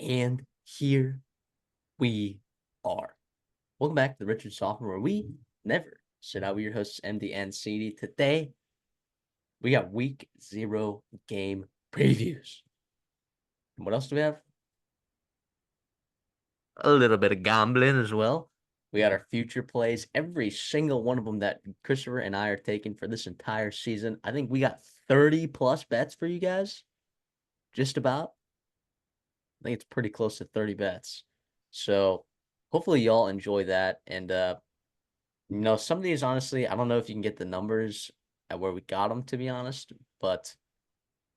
And here we are. Welcome back to the Richard Sophomore, where we never sit out with your hosts, MD and CD. Today, we got week 0 game previews. And what else do we have? A little bit of gambling as well. We got our future plays, every single one of them that Christopher and I are taking for this entire season. I think we got 30 plus bets for you guys. Just about. I think it's pretty close to 30 bets. So hopefully y'all enjoy that. And some of these honestly, I don't know if you can get the numbers at where we got them, to be honest, but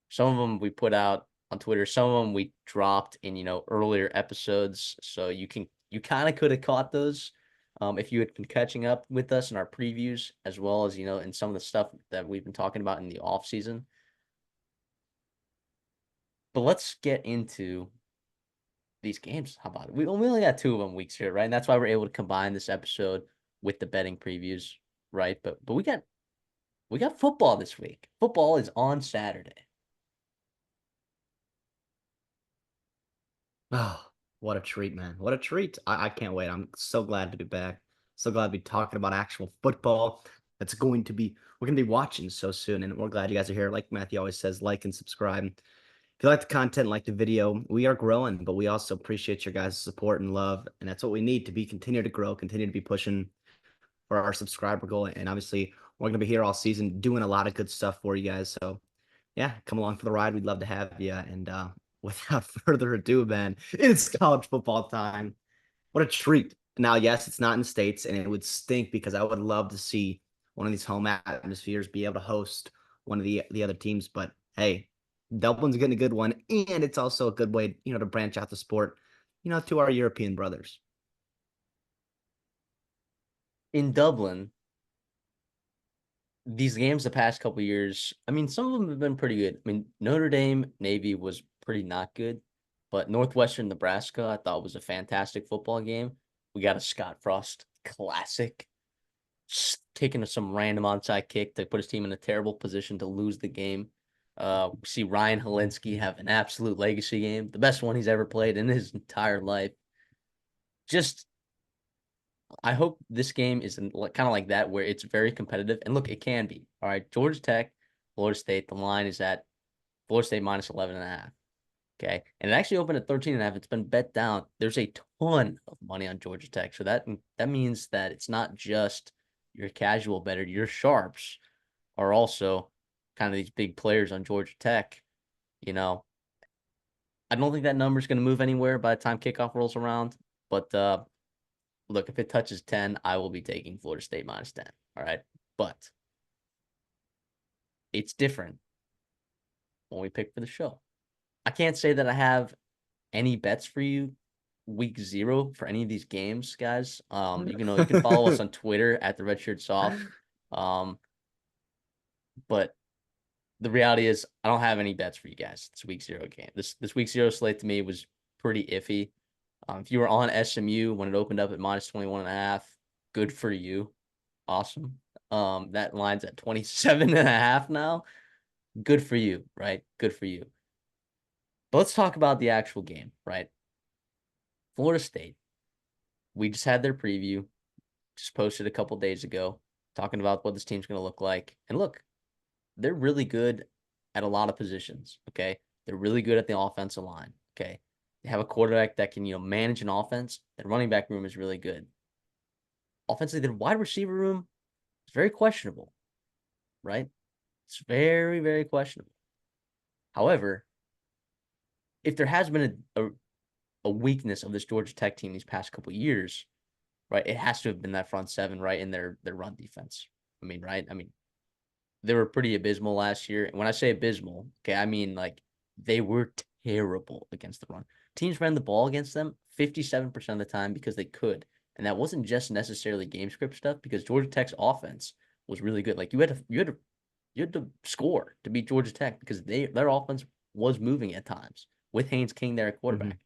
some of them we put out on Twitter, some of them we dropped in, earlier episodes. So you kind of could have caught those if you had been catching up with us in our previews, as well as, in some of the stuff that we've been talking about in the off season. But let's get into these games. How about it? We only got 2 of them weeks here, right? And that's why we're able to combine this episode with the betting previews, right? But we got football this week. Football is on Saturday. Oh, what a treat, man. What a treat. I can't wait. I'm so glad to be back. So glad to be talking about actual football. We're going to be watching so soon. And we're glad you guys are here. Like Matthew always says, like and subscribe. If you like the content, like the video, we are growing, but we also appreciate your guys' support and love. And that's what we need to continue to grow, continue to be pushing for our subscriber goal. And obviously, we're going to be here all season doing a lot of good stuff for you guys. So, yeah, come along for the ride. We'd love to have you. And without further ado, man, it's college football time. What a treat. Now, yes, it's not in the States, and it would stink because I would love to see one of these home atmospheres be able to host one of the other teams. But hey, Dublin's getting a good one, and it's also a good way, to branch out the sport, to our European brothers. In Dublin, these games the past couple years, I mean, some of them have been pretty good. I mean, Notre Dame Navy was pretty not good, but Northwestern Nebraska I thought was a fantastic football game. We got a Scott Frost classic, just kicking some random onside kick to put his team in a terrible position to lose the game. We see Ryan Hilinski have an absolute legacy game, the best one he's ever played in his entire life. Just I hope this game is kind of like that, where it's very competitive. And look, it can be. All right. Georgia Tech, Florida State, the line is at Florida State minus 11.5. Okay. And it actually opened at 13.5. It's been bet down. There's a ton of money on Georgia Tech. So that means that it's not just your casual better, your sharps are also kind of these big players on Georgia Tech. You know, I don't think that number is going to move anywhere by the time kickoff rolls around. But look, if it touches 10, I will be taking Florida State minus 10. All right. But it's different when we pick for the show. I can't say that I have any bets for you week 0 for any of these games, guys. You can follow us on Twitter at the Redshirt Soft. But the reality is I don't have any bets for you guys. This week 0 game. This week 0 slate to me was pretty iffy. If you were on SMU when it opened up at minus 21.5, good for you. Awesome. That line's at 27.5 now. Good for you, right? Good for you. But let's talk about the actual game, right? Florida State. We just had their preview, just posted a couple days ago, talking about what this team's going to look like. And look, they're really good at a lot of positions, okay? They're really good at the offensive line, okay? They have a quarterback that can, manage an offense. Their running back room is really good. Offensively, their wide receiver room is very questionable, right? It's very, very questionable. However, if there has been a weakness of this Georgia Tech team these past couple of years, right, it has to have been that front seven, right, in their run defense. I mean, right? I mean, they were pretty abysmal last year. And when I say abysmal, okay, I mean like they were terrible against the run. Teams ran the ball against them 57% of the time because they could. And that wasn't just necessarily game script stuff, because Georgia Tech's offense was really good. Like you had to score to beat Georgia Tech because their offense was moving at times with Haynes King there at quarterback. Mhm.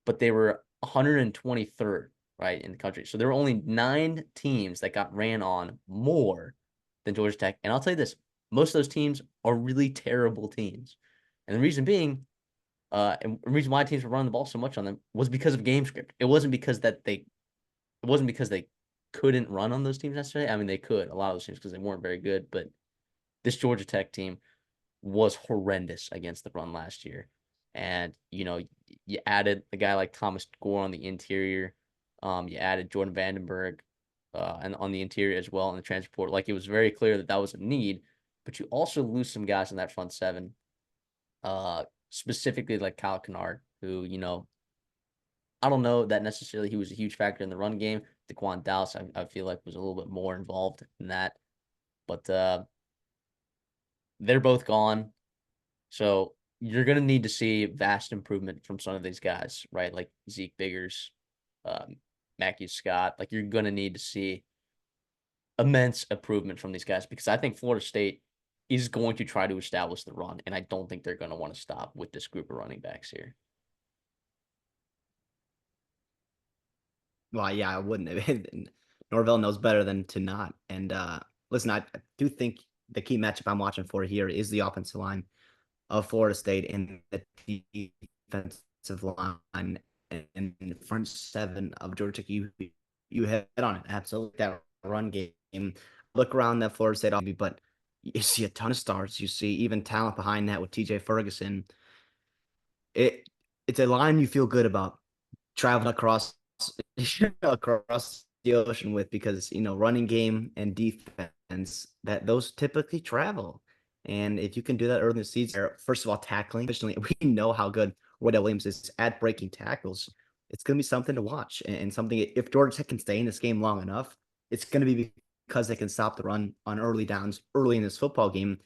But they were 123rd, right, in the country. So there were only 9 teams that got ran on more than Georgia Tech. And I'll tell you this, most of those teams are really terrible teams. And the reason being, And the reason why teams were running the ball so much on them was because of game script. It wasn't because they couldn't run on those teams necessarily. I mean, they could a lot of those teams because they weren't very good. But this Georgia Tech team was horrendous against the run last year. And you added a guy like Thomas Gore on the interior. You added Jordan Vandenberg, and on the interior as well in the transport. Like, it was very clear that was a need. But you also lose some guys in that front seven, specifically like Kyle Kennard, who I don't know that necessarily he was a huge factor in the run game. Daquan Dallas, I feel like, was a little bit more involved in that. But they're both gone. So you're going to need to see vast improvement from some of these guys, right? Like Zeke Biggers, Matthew Scott. Like, you're going to need to see immense improvement from these guys because I think Florida State is going to try to establish the run, and I don't think they're going to want to stop with this group of running backs here. Well, yeah, I wouldn't. Norvell knows better than to not. And listen, I do think the key matchup I'm watching for here is the offensive line of Florida State and the defensive line and the front seven of Georgia Tech. You hit on it. Absolutely. That run game. Look around that Florida State offense, but you see a ton of stars. You see even talent behind that with TJ Ferguson. It's a line you feel good about traveling across the ocean with because running game and defense that those typically travel. And if you can do that early in the season, first of all, tackling, efficiently, we know how good Roydell Williams is at breaking tackles. It's going to be something to watch and something. If Georgia Tech can stay in this game long enough, it's going to be because they can stop the run on early downs early in this football game.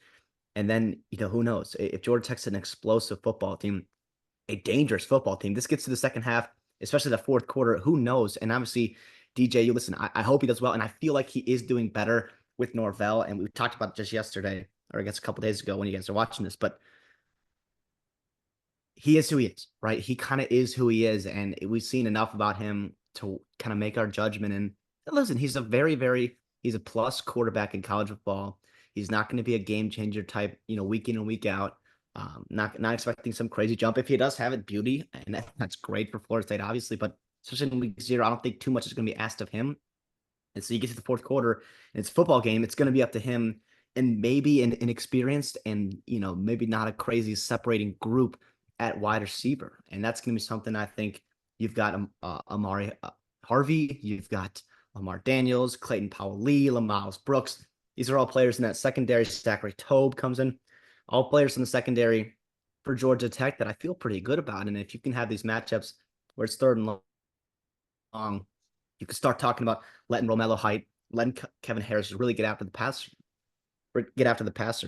And then who knows if Georgia Tech's an explosive football team, a dangerous football team. This gets to the second half, especially the fourth quarter. Who knows? And obviously, DJ, you listen. I hope he does well, and I feel like he is doing better with Norvell. And we talked about it just yesterday, or I guess a couple days ago when you guys are watching this. But he is who he is, right? He kind of is who he is, and we've seen enough about him to kind of make our judgment. And listen, he's a plus quarterback in college football. He's not going to be a game changer type, week in and week out. Not expecting some crazy jump. If he does have it, beauty, and that's great for Florida State, obviously. But especially in week 0, I don't think too much is going to be asked of him. And so you get to the fourth quarter, and it's a football game. It's going to be up to him and maybe an inexperienced and maybe not a crazy separating group at wide receiver, and that's going to be something I think you've got Amari Harvey, you've got Lamar Daniels, Clayton Powell-Lee, Miles Brooks. These are all players in that secondary. Zachary Tobe comes in. All players in the secondary for Georgia Tech that I feel pretty good about. And if you can have these matchups where it's third and long, you can start talking about letting Romello Height, letting Kevin Harris really get after the passer.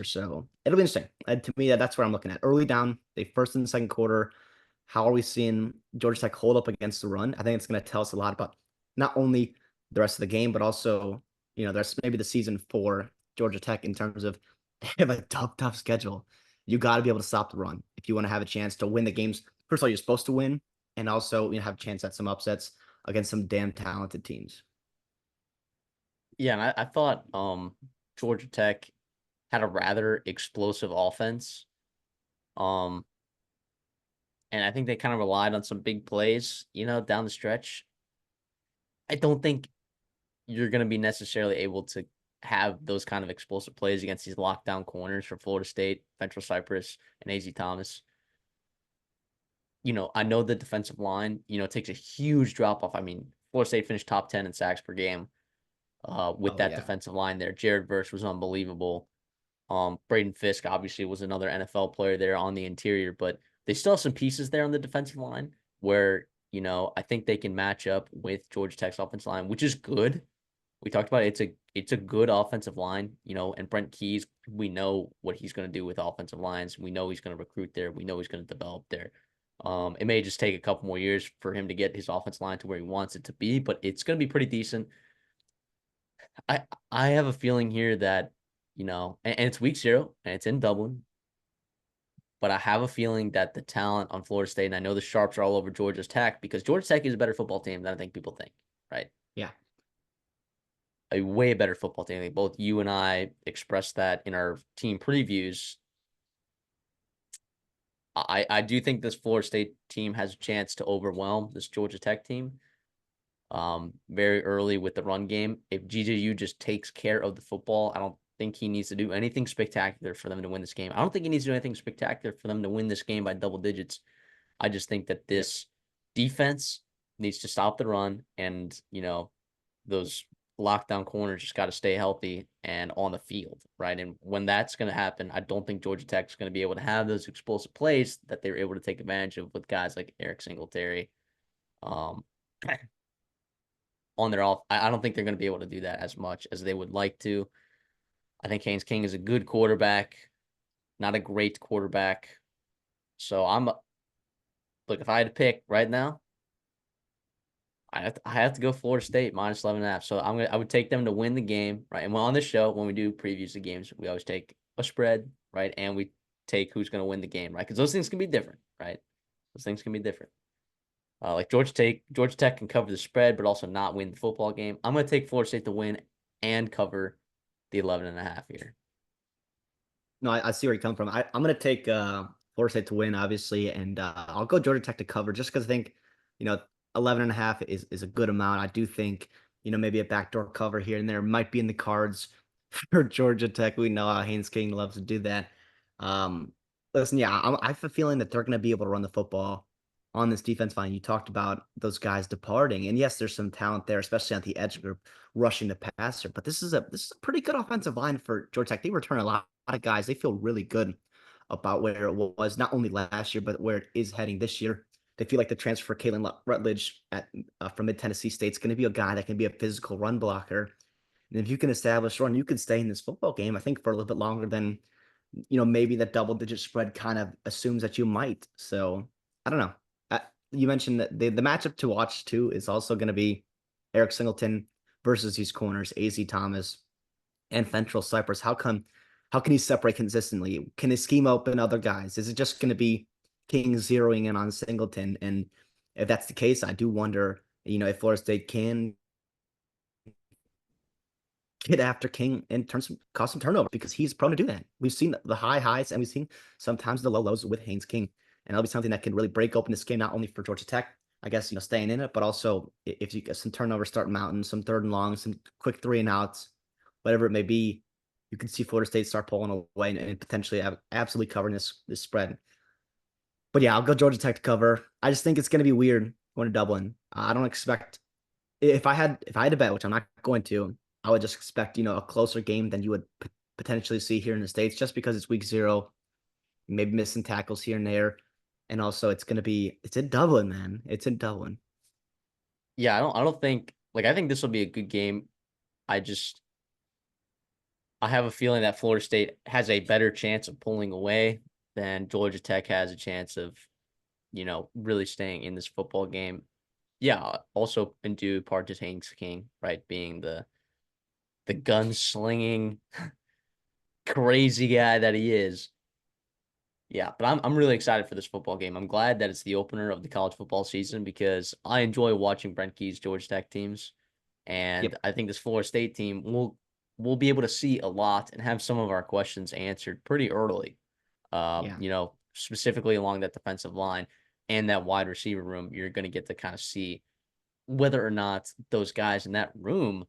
So it'll be interesting. To me, that's where I'm looking at. Early down, the first and second quarter, how are we seeing Georgia Tech hold up against the run? I think it's going to tell us a lot about not only the rest of the game, but also, there's maybe the season for Georgia Tech in terms of they have a tough schedule. You got to be able to stop the run if you want to have a chance to win the games. First of all, you're supposed to win, and also have a chance at some upsets against some damn talented teams. Yeah, and I thought Georgia Tech had a rather explosive offense. Um, and I think they kind of relied on some big plays, down the stretch. I don't think you're going to be necessarily able to have those kind of explosive plays against these lockdown corners for Florida State, Ventral Cypress, and AZ Thomas. I know the defensive line, takes a huge drop off. I mean, Florida State finished top 10 in sacks per game with that defensive line there. Jared Verse was unbelievable. Braden Fisk obviously was another NFL player there on the interior, but they still have some pieces there on the defensive line where, I think they can match up with Georgia Tech's offensive line, which is good. We talked about it. It's a good offensive line, and Brent Keys, we know what he's going to do with offensive lines. We know he's going to recruit there. We know he's going to develop there. It may just take a couple more years for him to get his offensive line to where he wants it to be, but it's going to be pretty decent. I have a feeling here that, and it's week 0 and it's in Dublin, but I have a feeling that the talent on Florida State, and I know the Sharps are all over Georgia Tech because Georgia Tech is a better football team than I think people think, right? Yeah. A way better football team. I think both you and I expressed that in our team previews. I do think this Florida State team has a chance to overwhelm this Georgia Tech team. Very early with the run game. If GJU just takes care of the football, I don't think he needs to do anything spectacular for them to win this game. I don't think he needs to do anything spectacular for them to win this game by double digits. I just think that Yep. this defense needs to stop the run, and those lockdown corners just got to stay healthy and on the field, right? And when that's going to happen, I don't think Georgia Tech is going to be able to have those explosive plays that they were able to take advantage of with guys like Eric Singletary. Um, on their off. I don't think they're going to be able to do that as much as they would like to. I think Haynes King is a good quarterback, not a great quarterback. So look, if I had to pick right now, I have to go Florida State minus 11 and a half. So I would take them to win the game, right? And on this show, when we do previews of games, we always take a spread, right? And we take who's going to win the game, right? Because those things can be different, right? Those things can be different. Like Georgia Tech can cover the spread, but also not win the football game. I'm going to take Florida State to win and cover the 11 and a half here. No, I see where you come from. I'm going to take Florida State to win, obviously, and I'll go Georgia Tech to cover just because I think, 11 and a half is a good amount. I do think, maybe a backdoor cover here and there might be in the cards for Georgia Tech. We know how Haynes King loves to do that. Um, Listen, yeah, I have a feeling that they're going to be able to run the football on this defense line. You talked about those guys departing, and yes, there's some talent there, especially at the edge group rushing the passer. But this is a pretty good offensive line for Georgia Tech. They return a lot of guys. They feel really good about where it was not only last year, but where it is heading this year. They feel like the transfer Kalen Rutledge from Mid Tennessee State is going to be a guy that can be a physical run blocker. And if you can establish run, you can stay in this football game, I think, for a little bit longer than, maybe that double digit spread kind of assumes that you might. So I don't know. You mentioned that the matchup to watch too is also going to be Eric Singleton versus these corners, AZ Thomas and Fentrell Cypress. How can he separate consistently? Can his scheme open other guys? Is it just going to be King zeroing in on Singleton? And if that's the case, I do wonder, if Florida State can get after King and cause some turnover because he's prone to do that. We've seen the high highs and we've seen sometimes the low lows with Haynes King. And that'll be something that can really break open this game, not only for Georgia Tech, I guess, staying in it, but also if you get some turnovers starting mountain, some third and long, some quick 3-and-outs, whatever it may be, you can see Florida State start pulling away and potentially absolutely covering this spread. But yeah, I'll go Georgia Tech to cover. I just think it's going to be weird going to Dublin. I don't expect if I had to bet, which I'm not going to, I would just expect a closer game than you would potentially see here in the States, just because it's week 0, maybe missing tackles here and there, and also it's in Dublin, man. It's in Dublin. Yeah, I don't think I think this will be a good game. I have a feeling that Florida State has a better chance of pulling away than Georgia Tech has a chance of, really staying in this football game. Yeah, also in due part to Haynes King, right, being the gunslinging crazy guy that he is. Yeah, but I'm really excited for this football game. I'm glad that it's the opener of the college football season because I enjoy watching Brent Key's Georgia Tech teams, and Yep. I think this Florida State team will be able to see a lot and have some of our questions answered pretty early. Yeah. Specifically along that defensive line and that wide receiver room, you're going to get to kind of see whether or not those guys in that room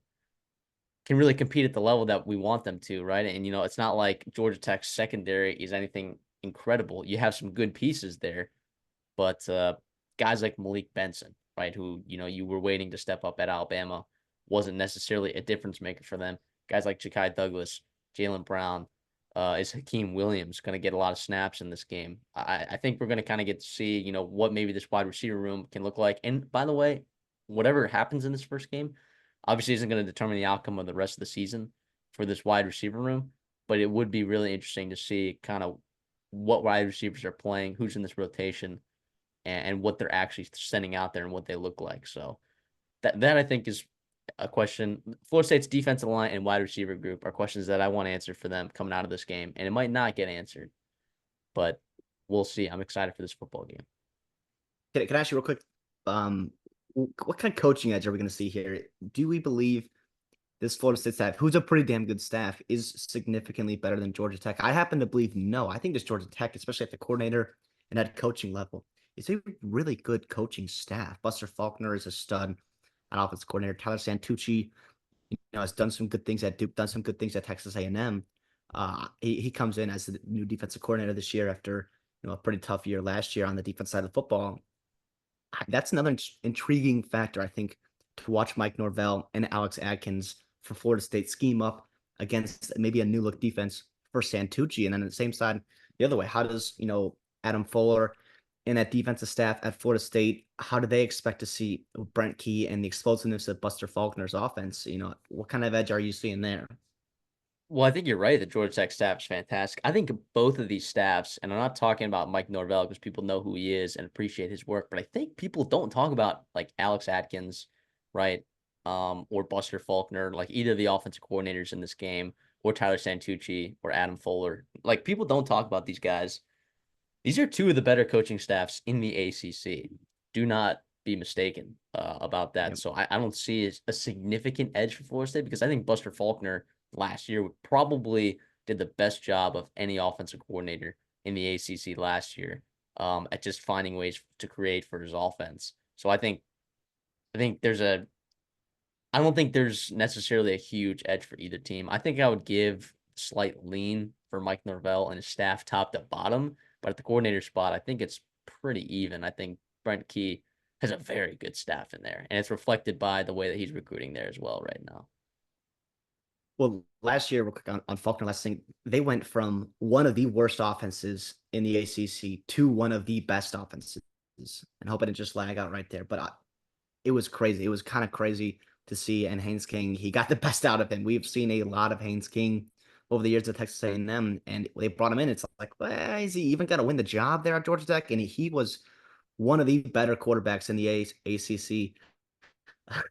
can really compete at the level that we want them to, right? And it's not like Georgia Tech's secondary is anything incredible. You have some good pieces there, but guys like Malik Benson, right, who you were waiting to step up at Alabama, wasn't necessarily a difference maker for them. Guys like Ja'Kai Douglas, Jalen Brown, is Hakeem Williams going to get a lot of snaps in this game? I think we're going to kind of get to see, what maybe this wide receiver room can look like. And by the way, whatever happens in this first game, obviously isn't going to determine the outcome of the rest of the season for this wide receiver room. But it would be really interesting to see kind of what wide receivers are playing, who's in this rotation, and what they're actually sending out there and what they look like. So that I think is a question. Florida State's defensive line and wide receiver group are questions that I want to answer for them coming out of this game, and it might not get answered, but we'll see. I'm excited for this football game. Can I ask you real quick? What kind of coaching edge are we going to see here? Do we believe this Florida State staff, who's a pretty damn good staff, is significantly better than Georgia Tech? I happen to believe no. I think this Georgia Tech, especially at the coordinator and at coaching level, it's a really good coaching staff. Buster Faulkner is a stud at offensive coordinator. Tyler Santucci, has done some good things at Duke, done some good things at Texas A&M. He comes in as the new defensive coordinator this year after a pretty tough year last year on the defense side of football. That's another intriguing factor, I think, to watch Mike Norvell and Alex Atkins for Florida State scheme up against maybe a new look defense for Santucci. And then on the same side, the other way, how does, Adam Fuller and that defensive staff at Florida State, how do they expect to see Brent Key and the explosiveness of Buster Faulkner's offense? What kind of edge are you seeing there? Well, I think you're right. The Georgia Tech staff is fantastic. I think both of these staffs, and I'm not talking about Mike Norvell because people know who he is and appreciate his work, but I think people don't talk about like Alex Atkins, right? Or Buster Faulkner, like either of the offensive coordinators in this game, or Tyler Santucci or Adam Fuller. Like people don't talk about these guys. These are two of the better coaching staffs in the ACC. Do not be mistaken about that. Yep. So I don't see a significant edge for Florida State because I think Buster Faulkner last year probably did the best job of any offensive coordinator in the ACC last year at just finding ways to create for his offense. So I think I don't think there's necessarily a huge edge for either team. I think I would give slight lean for Mike Norvell and his staff top to bottom, but at the coordinator spot, I think it's pretty even. I think Brent Key has a very good staff in there, and it's reflected by the way that he's recruiting there as well right now. Well, last year, real quick on Faulkner, last thing, they went from one of the worst offenses in the ACC to one of the best offenses. And hope I didn't just lag out right there. But it was crazy. It was kind of crazy to see. And Haynes King, he got the best out of him. We've seen a lot of Haynes King over the years at Texas A&M, and they brought him in. It's like, well, is he even going to win the job there at Georgia Tech? And he was one of the better quarterbacks in the ACC.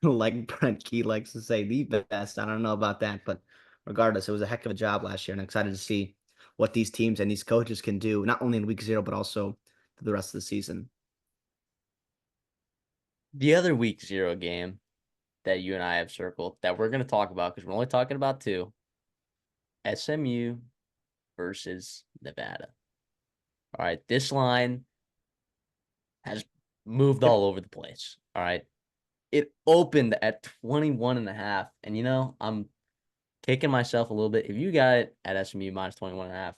Like Brent Key likes to say, the best. I don't know about that, but regardless, it was a heck of a job last year, and I'm excited to see what these teams and these coaches can do, not only in week 0, but also for the rest of the season. The other week 0 game that you and I have circled that we're going to talk about because we're only talking about two, SMU versus Nevada. All right, this line has moved all over the place. All right. It opened at 21.5. And I'm kicking myself a little bit. If you got it at SMU minus 21.5,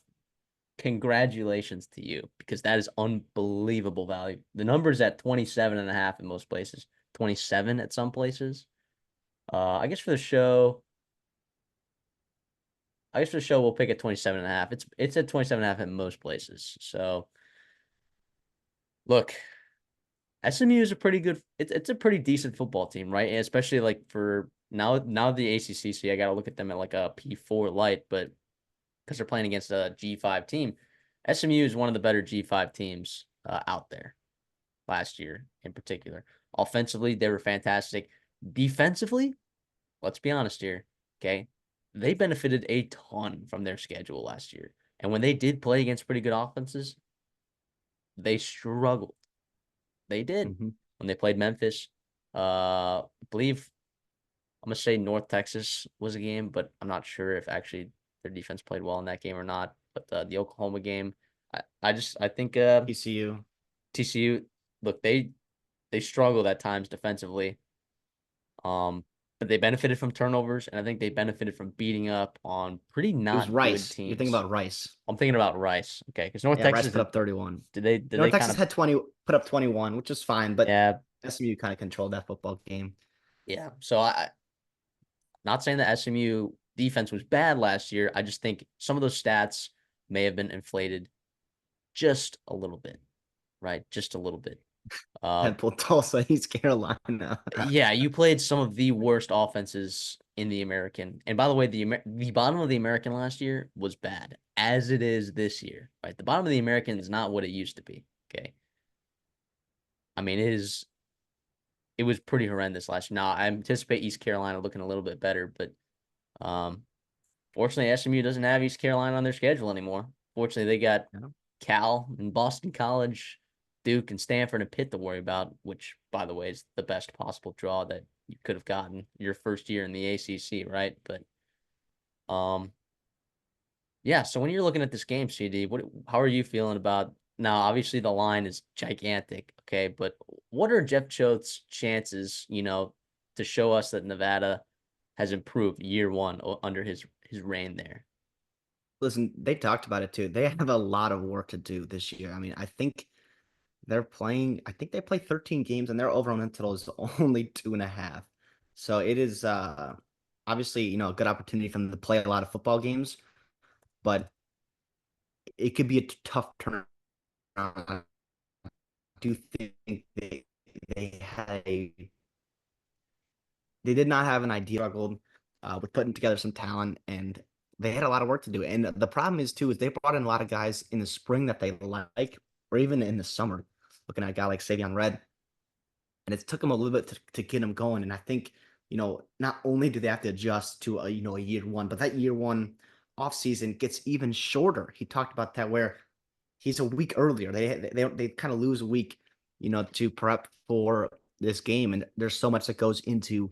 congratulations to you because that is unbelievable value. The number's at 27.5 in most places, 27 at some places. I guess for the show, we'll pick at 27.5. It's at 27.5 in most places. So look, SMU is a pretty good. It's a pretty decent football team, right? And especially like for now the ACC. I got to look at them at like a P4 light, but because they're playing against a G5 team, SMU is one of the better G5 teams out there. Last year, in particular, offensively they were fantastic. Defensively, let's be honest here, okay, they benefited a ton from their schedule last year, and when they did play against pretty good offenses, they struggled. They did Mm-hmm. when they played Memphis. I believe I'm gonna say North Texas was a game, but I'm not sure if actually their defense played well in that game or not. But the Oklahoma game, I think TCU. TCU, look, they struggled at times defensively. But they benefited from turnovers, and I think they benefited from beating up on pretty It was not good Rice. You're thinking teams. about Rice. I'm thinking about Rice, okay, because North Yeah, Rice Texas put up 31. did North they kind Texas of had 20, put up 21, which is fine, but yeah. SMU kind of controlled that football game. Yeah. So I not saying that SMU defense was bad last year. I just think some of those stats may have been inflated just a little bit, right? Just a little bit. Temple, Tulsa, East Carolina. Yeah, you played some of the worst offenses in the American. And by the way, the bottom of the American last year was bad, as it is this year, right? The bottom of the American is not what it used to be. Okay. I mean, it was pretty horrendous last year. Now I anticipate East Carolina looking a little bit better, but fortunately SMU doesn't have East Carolina on their schedule anymore. Fortunately, they got Cal and Boston College, Duke and Stanford and Pitt to worry about, which, by the way, is the best possible draw that you could have gotten your first year in the ACC, right? But, yeah. So when you're looking at this game, CD, how are you feeling about Now, obviously, the line is gigantic, okay, but what are Jeff Choate's chances, to show us that Nevada has improved year one under his reign there? Listen, they talked about it too. They have a lot of work to do this year. I mean, I think they play 13 games and their overall win total is only 2.5. So it is obviously, a good opportunity for them to play a lot of football games, but it could be a tough turnaround. I do think they had a they did not have an idea struggled with putting together some talent and they had a lot of work to do. And the problem is they brought in a lot of guys in the spring that they like, or even in the summer. Looking at a guy like Savion Red, and it took them a little bit to get them going. And I think, not only do they have to adjust to a year one, but that year one off season gets even shorter. He talked about that where he's a week earlier. They kind of lose a week, to prep for this game. And there's so much that goes into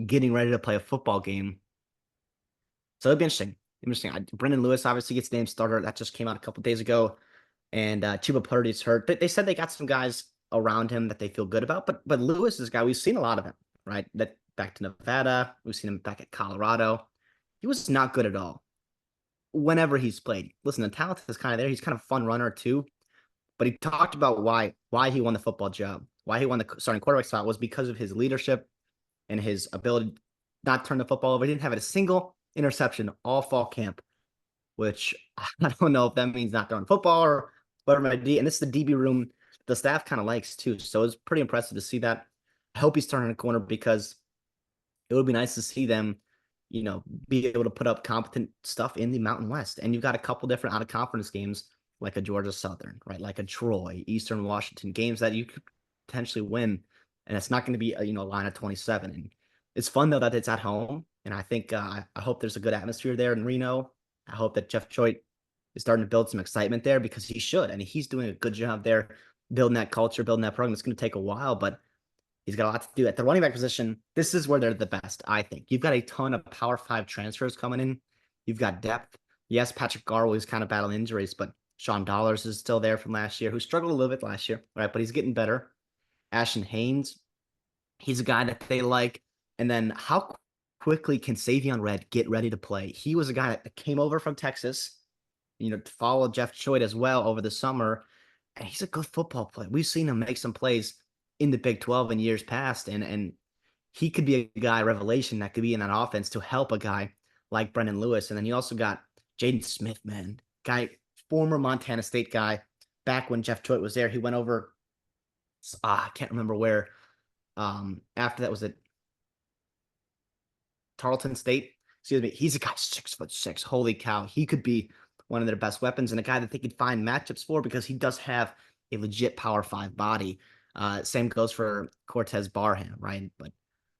getting ready to play a football game. So it'll be interesting. Interesting. Brendan Lewis obviously gets named starter. That just came out a couple days ago. And Chuba Purdy's hurt. They said they got some guys around him that they feel good about. But Lewis is a guy we've seen a lot of him, right? That back to Nevada. We've seen him back at Colorado. He was not good at all whenever he's played. Listen, the talent is kind of there. He's kind of a fun runner too. But he talked about why he won the football job, why he won the starting quarterback spot was because of his leadership and his ability to not turn the football over. He didn't have a single interception all fall camp, which I don't know if that means not throwing football or whatever it might be. And it's the DB room the staff kind of likes too. So it's pretty impressive to see that. I hope he's turning a corner because it would be nice to see them, be able to put up competent stuff in the Mountain West. And you've got a couple different out of conference games like a Georgia Southern, right? Like a Troy, Eastern Washington, games that you could potentially win. And it's not going to be a line of 27. And it's fun though that it's at home. And I think I hope there's a good atmosphere there in Reno. I hope that Jeff Choate is starting to build some excitement there because he should. I mean, he's doing a good job there building that culture, building that program. It's going to take a while, but he's got a lot to do at the running back position. This is where they're the best, I think. You've got a ton of Power 5 transfers coming in. You've got depth. Yes, Patrick Garwood is kind of battling injuries, but Sean Dollars is still there from last year, who struggled a little bit last year, right? But he's getting better. Ashton Haynes, he's a guy that they like. And then how quickly can Savion Red get ready to play? He was a guy that came over from Texas, to follow Jeff Choate as well over the summer. And he's a good football player. We've seen him make some plays in the Big 12 in years past. And he could be a guy revelation that could be in that offense to help a guy like Brendan Lewis. And then you also got Jaden Smith, man, guy, former Montana State guy. Back when Jeff Choate was there, he went over. I can't remember where. After that was it Tarleton State. Excuse me. He's a guy 6'6". Holy cow, he could be one of their best weapons and a guy that they could find matchups for because he does have a legit Power 5 body. Same goes for Cortez Barham, right? But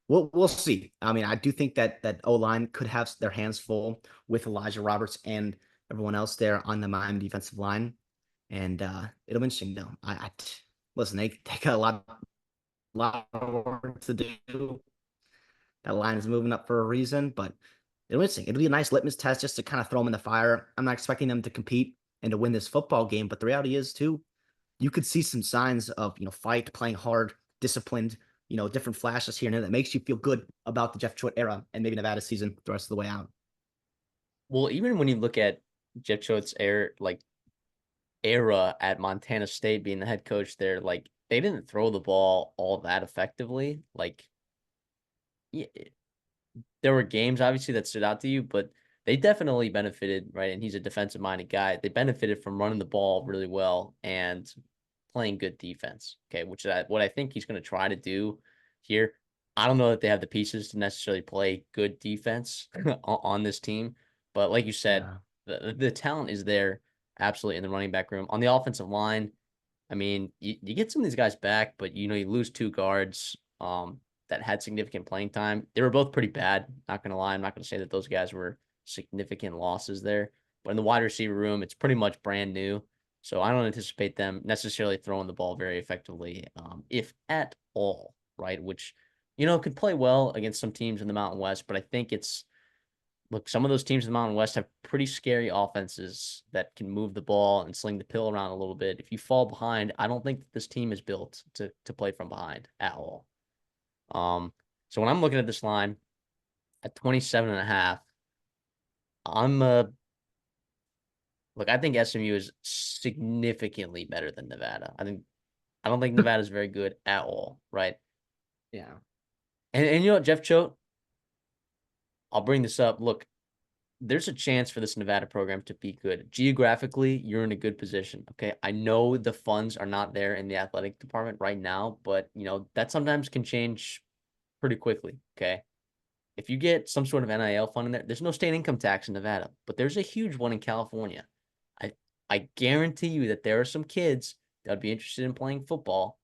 we'll see. I mean, I do think that O-line could have their hands full with Elijah Roberts and everyone else there on the Miami defensive line. And it'll be interesting though. Listen, they got a lot of work to do. That line is moving up for a reason, but it'll be interesting. It'll be a nice litmus test just to kind of throw them in the fire. I'm not expecting them to compete and to win this football game, but the reality is too, you could see some signs of fight, playing hard, disciplined, different flashes here and there that makes you feel good about the Jeff Choate era and maybe Nevada season the rest of the way out. Well, even when you look at Jeff Choate's era at Montana State being the head coach there, like they didn't throw the ball all that effectively. Like, yeah, there were games obviously that stood out to you, but they definitely benefited, right? And he's a defensive minded guy. They benefited from running the ball really well and playing good defense. Okay, which is what I think he's going to try to do here. I don't know that they have the pieces to necessarily play good defense on this team, but like you said, Yeah. the talent is there absolutely in the running back room. On the offensive line, I mean, you get some of these guys back, but you lose two guards that had significant playing time. They were both pretty bad, not gonna lie. I'm not gonna say that those guys were significant losses there. But in the wide receiver room, it's pretty much brand new. So I don't anticipate them necessarily throwing the ball very effectively, if at all, right? Which, could play well against some teams in the Mountain West, but I think it's look, some of those teams in the Mountain West have pretty scary offenses that can move the ball and sling the pill around a little bit. If you fall behind, I don't think that this team is built to play from behind at all. So when I'm looking at this line at 27.5, I'm look, I think SMU is significantly better than Nevada. I don't think Nevada is very good at all, right? Yeah. And you know what, Jeff Choate, I'll bring this up. Look, there's a chance for this Nevada program to be good. Geographically, you're in a good position. Okay. I know the funds are not there in the athletic department right now, but that sometimes can change pretty quickly. Okay. If you get some sort of NIL fund in there, there's no state income tax in Nevada, but there's a huge one in California. I guarantee you that there are some kids that would be interested in playing football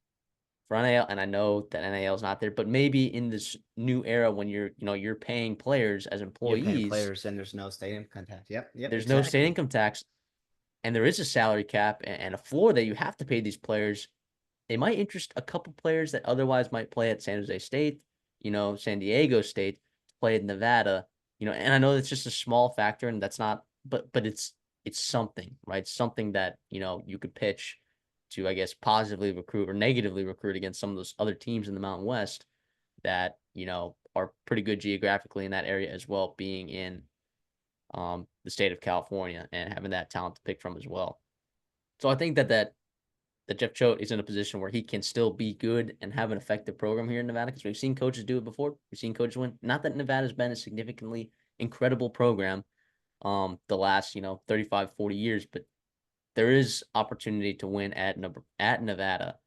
for NIL, and I know that NIL is not there, but maybe in this new era when you're paying players as You're paying employees, players and there's no state income tax. Yep. there's no state Exactly. income tax, and there is a salary cap and a floor that you have to pay these players. It might interest a couple players that otherwise might play at San Jose State, San Diego State, to play at Nevada, and I know it's just a small factor, and that's not, but it's something, right? Something that you could pitch to, I guess, positively recruit or negatively recruit against some of those other teams in the Mountain West that are pretty good geographically in that area as well, being in the state of California and having that talent to pick from as well. So I think that Jeff Choate is in a position where he can still be good and have an effective program here in Nevada, because we've seen coaches do it before. We've seen coaches win. Not that Nevada's been a significantly incredible program the last 35, 40 years, but there is opportunity to win at Nevada.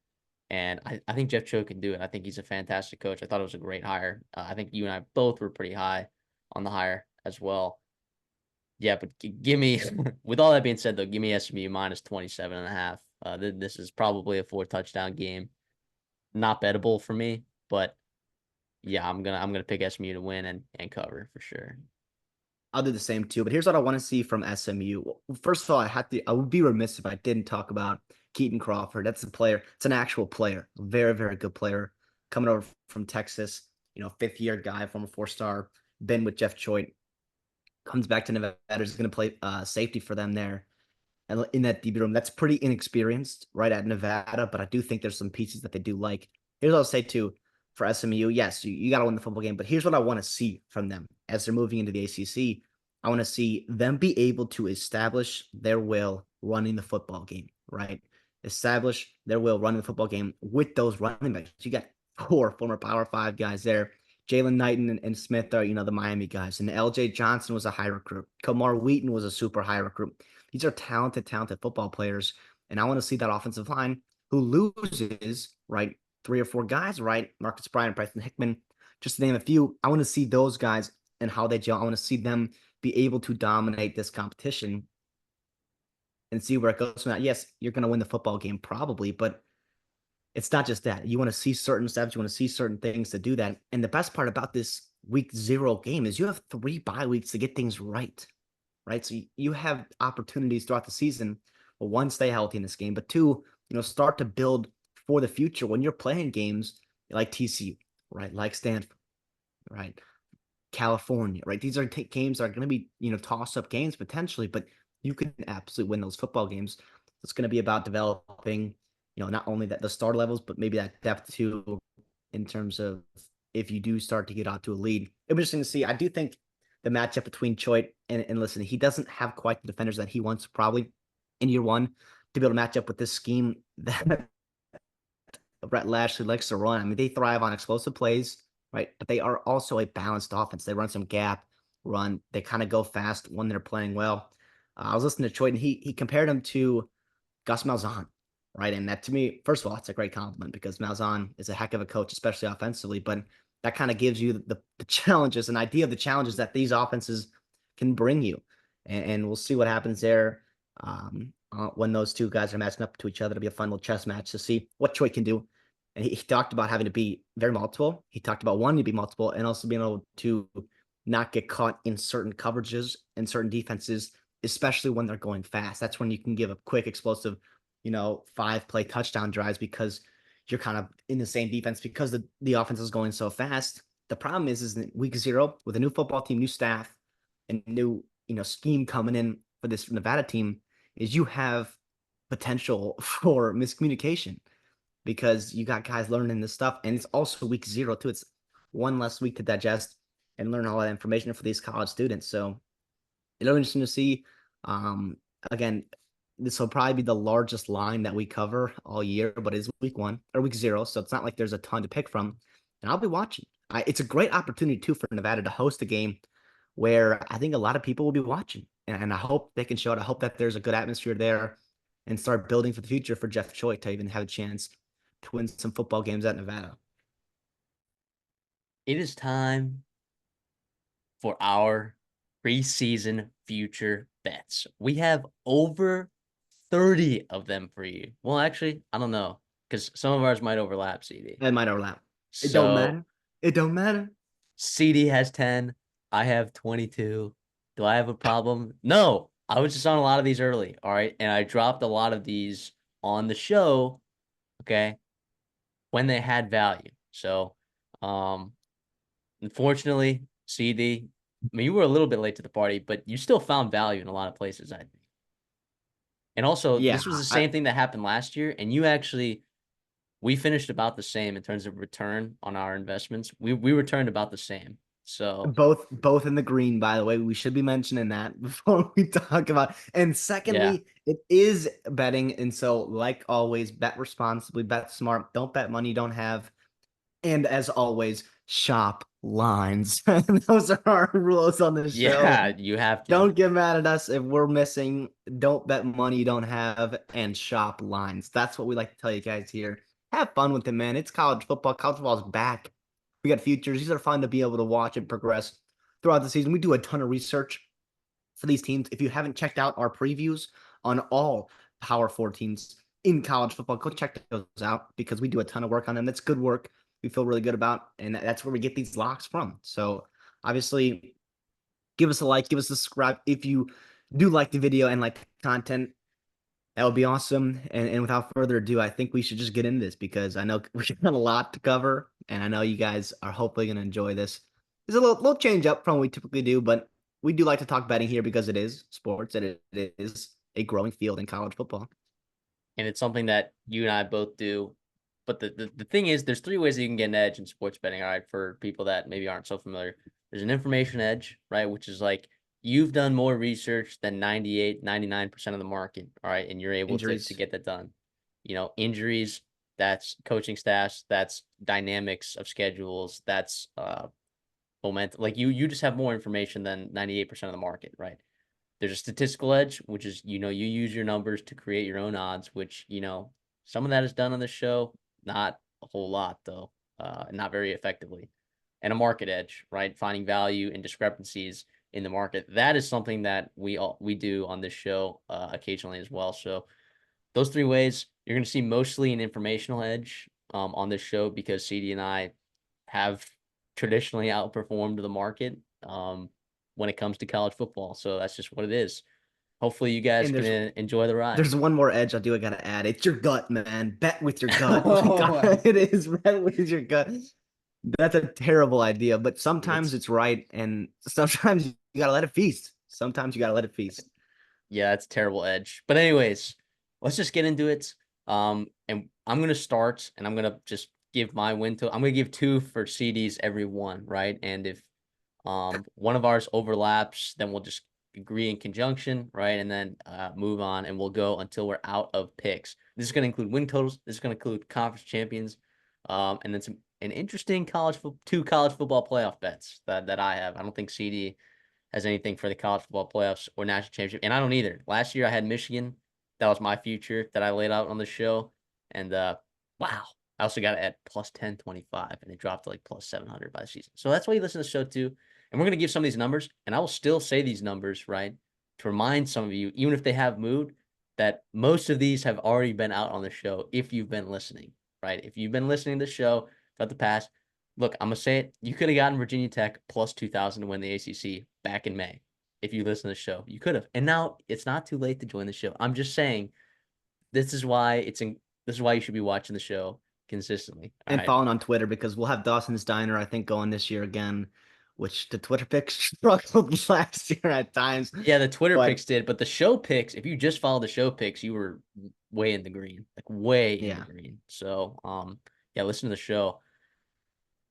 And I think Jeff Choate can do it. I think he's a fantastic coach. I thought it was a great hire. I think you and I both were pretty high on the hire as well. Yeah, but give me, with all that being said, though, give me SMU minus 27.5. This is probably a 4-touchdown game. Not bettable for me, but yeah, I'm gonna pick SMU to win and cover for sure. I'll do the same too. But here's what I want to see from SMU. First of all, I would be remiss if I didn't talk about Keaton Crawford. That's a player. It's an actual player. Very, very good player. Coming over from Texas, fifth-year guy, former 4-star, been with Jeff Choate. Comes back to Nevada, is going to play safety for them there. And in that DB room, that's pretty inexperienced right at Nevada, but I do think there's some pieces that they do like. Here's what I'll say too for SMU. Yes, you got to win the football game, but here's what I want to see from them as they're moving into the ACC. I want to see them be able to establish their will running the football game, right? Establish their will running the football game with those running backs. You got 4 former Power 5 guys there. Jalen Knighton and Smith are, the Miami guys. And LJ Johnson was a high recruit. Kamar Wheaton was a super high recruit. These are talented football players. And I want to see that offensive line who loses, right, 3 or 4 guys, right? Marcus Bryant, Bryson Hickman, just to name a few. I want to see those guys and how they gel. I want to see them be able to dominate this competition and see where it goes from that. Yes, you're going to win the football game probably, but it's not just that. You want to see certain steps. You want to see certain things to do that. And the best part about this week 0 game is you have 3 bye weeks to get things right. So you have opportunities throughout the season. Well, 1, stay healthy in this game, but 2, start to build for the future when you're playing games like TCU, right? Like Stanford, right? California, right? These are games that are going to be, toss-up games potentially, but you can absolutely win those football games. It's going to be about developing, not only the start levels, but maybe that depth too, in terms of if you do start to get out to a lead. It'll be interesting to see. I do think the matchup between Choate and listen, he doesn't have quite the defenders that he wants probably in year 1 to be able to match up with this scheme that Brett Lashley likes to run. I mean, they thrive on explosive plays, right? But they are also a balanced offense. They run some gap run. They kind of go fast when they're playing well. I was listening to Choate, and he compared him to Gus Malzahn, right? And that, to me, first of all, it's a great compliment because Malzahn is a heck of a coach, especially offensively. But that kind of gives you the challenges, an idea of the challenges that these offenses can bring you. And we'll see what happens there when those 2 guys are matching up to each other. It'll be a fun little chess match to see what Choate can do. And he talked about having to be very multiple. He talked about wanting to be multiple and also being able to not get caught in certain coverages and certain defenses, especially when they're going fast. That's when you can give a quick, explosive, 5-play touchdown drives because you're kind of in the same defense because the offense is going so fast. The problem is in week 0 with a new football team, new staff, and new, scheme coming in for this Nevada team is you have potential for miscommunication because you got guys learning this stuff, and it's also week 0 too. It's one less week to digest and learn all that information for these college students. So it'll be interesting to see. Um, Again, this will probably be the largest line that we cover all year, but it's week 1 or week 0, so it's not like there's a ton to pick from. And I'll be watching. It's a great opportunity too for Nevada to host a game where I think a lot of people will be watching, and I hope they can show it. I hope that there's a good atmosphere there, and start building for the future for Jeff Choi to even have a chance to win some football games at Nevada. It is time for our preseason future bets. We have over 30 of them for you. Well, actually, I don't know because some of ours might overlap, CD. It might overlap. It don't So matter. It don't matter. CD has 10. I have 22. Do I have a problem? No. I was just on a lot of these early. All right. And I dropped a lot of these on the show. Okay. When they had value. So, unfortunately, CD, I mean, you were a little bit late to the party, but you still found value in a lot of places, I think. And also, Yeah, this was the same thing that happened last year. And you actually, we finished about the same in terms of return on our investments. We returned about the same. So, both in the green, by the way. We should be mentioning that before we talk about. And yeah. secondly, it is betting, and so like always, bet responsibly, bet smart. Don't bet money you don't have. And as always, shop lines. Those are our rules on the show. Yeah, you have to. Don't get mad at us if we're missing. Don't bet money you don't have, and shop lines. That's what we like to tell you guys here. Have fun with it, man. It's college football. College football is back. We got futures. These are fun to be able to watch and progress throughout the season. We do a ton of research for these teams. If you haven't checked out our previews on all Power 4 teams in college football, go check those out because we do a ton of work on them. That's good work. We feel really good about, and that's where we get these locks from. So obviously, give us a like, give us a subscribe if you do like the video and like the content. That would be awesome. And without further ado, I think we should just get into this because I know we got a lot to cover, and I know you guys are hopefully going to enjoy this. There's a little change up from what we typically do, but we do like to talk betting here because it is sports and it is a growing field in college football. And it's something that you and I both do. But the thing is, there's 3 ways that you can get an edge in sports betting, all right, for people that maybe aren't so familiar. There's an information edge, right, which is like you've done more research than 98, 99% of the market, all right, and you're able to get that done. Injuries, that's coaching staffs, that's dynamics of schedules, that's momentum. Like you just have more information than 98% of the market, right? There's a statistical edge, which is, you use your numbers to create your own odds, which, some of that is done on the show. Not a whole lot, though, not very effectively. And a market edge, right? Finding value and discrepancies in the market. That is something that we do on this show occasionally as well. So those 3 ways, you're going to see mostly an informational edge on this show because CD and I have traditionally outperformed the market when it comes to college football. So that's just what it is. Hopefully you guys can enjoy the ride. There's one more edge I gotta add. It's your gut, man. Bet with your gut. It is bet with your gut. That's a terrible idea, but sometimes it's right, and sometimes you gotta let it feast. Sometimes you gotta let it feast. Yeah, it's a terrible edge. But anyways, let's just get into it. And I'm gonna start, and I'm gonna just give my win to. I'm gonna give 2 for CDs every one, right? And if one of ours overlaps, then we'll just agree in conjunction, right? And then move on, and we'll go until we're out of picks. This is going to include win totals. This is going to include conference champions, and then an interesting 2 college football playoff bets that I have. I don't think CD has anything for the college football playoffs or national championship, and I don't either. Last year I had Michigan. That was my future that I laid out on the show, and wow. I also got it at plus 1025, and it dropped to like plus 700 by the season. So that's why you listen to the show too. And we're going to give some of these numbers, and I will still say these numbers, right, to remind some of you, even if they have moved, that most of these have already been out on the show if you've been listening, right? If you've been listening to the show throughout the past, look, I'm going to say it. You could have gotten Virginia Tech plus 2,000 to win the ACC back in May if you listen to the show. You could have. And now it's not too late to join the show. I'm just saying this is why you should be watching the show consistently. And following on Twitter because we'll have Dawson's Diner, I think, going this year again which the Twitter picks struggled last year at times. Yeah, the Twitter But picks did, but the show picks, if you just follow the show picks, you were way in the green, like way in the yeah, green. So, yeah, listen to the show.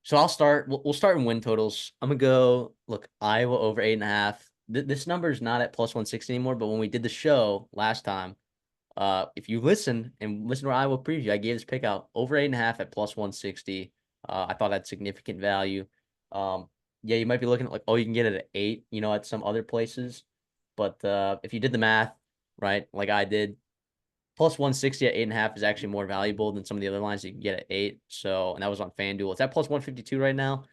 So I'll start. We'll start in win totals. I'm gonna go. Look, Iowa over 8.5. This number is not at plus 160 anymore. But when we did the show last time, if you listen to our Iowa preview, I gave this pick out over 8.5 at plus 160. I thought that significant value. Yeah, you might be looking at like, oh, you can get it at 8, at some other places. But if you did the math, right, like I did, plus 160 at 8.5 is actually more valuable than some of the other lines you can get at 8. So, and that was on FanDuel. It's at plus 152 right now.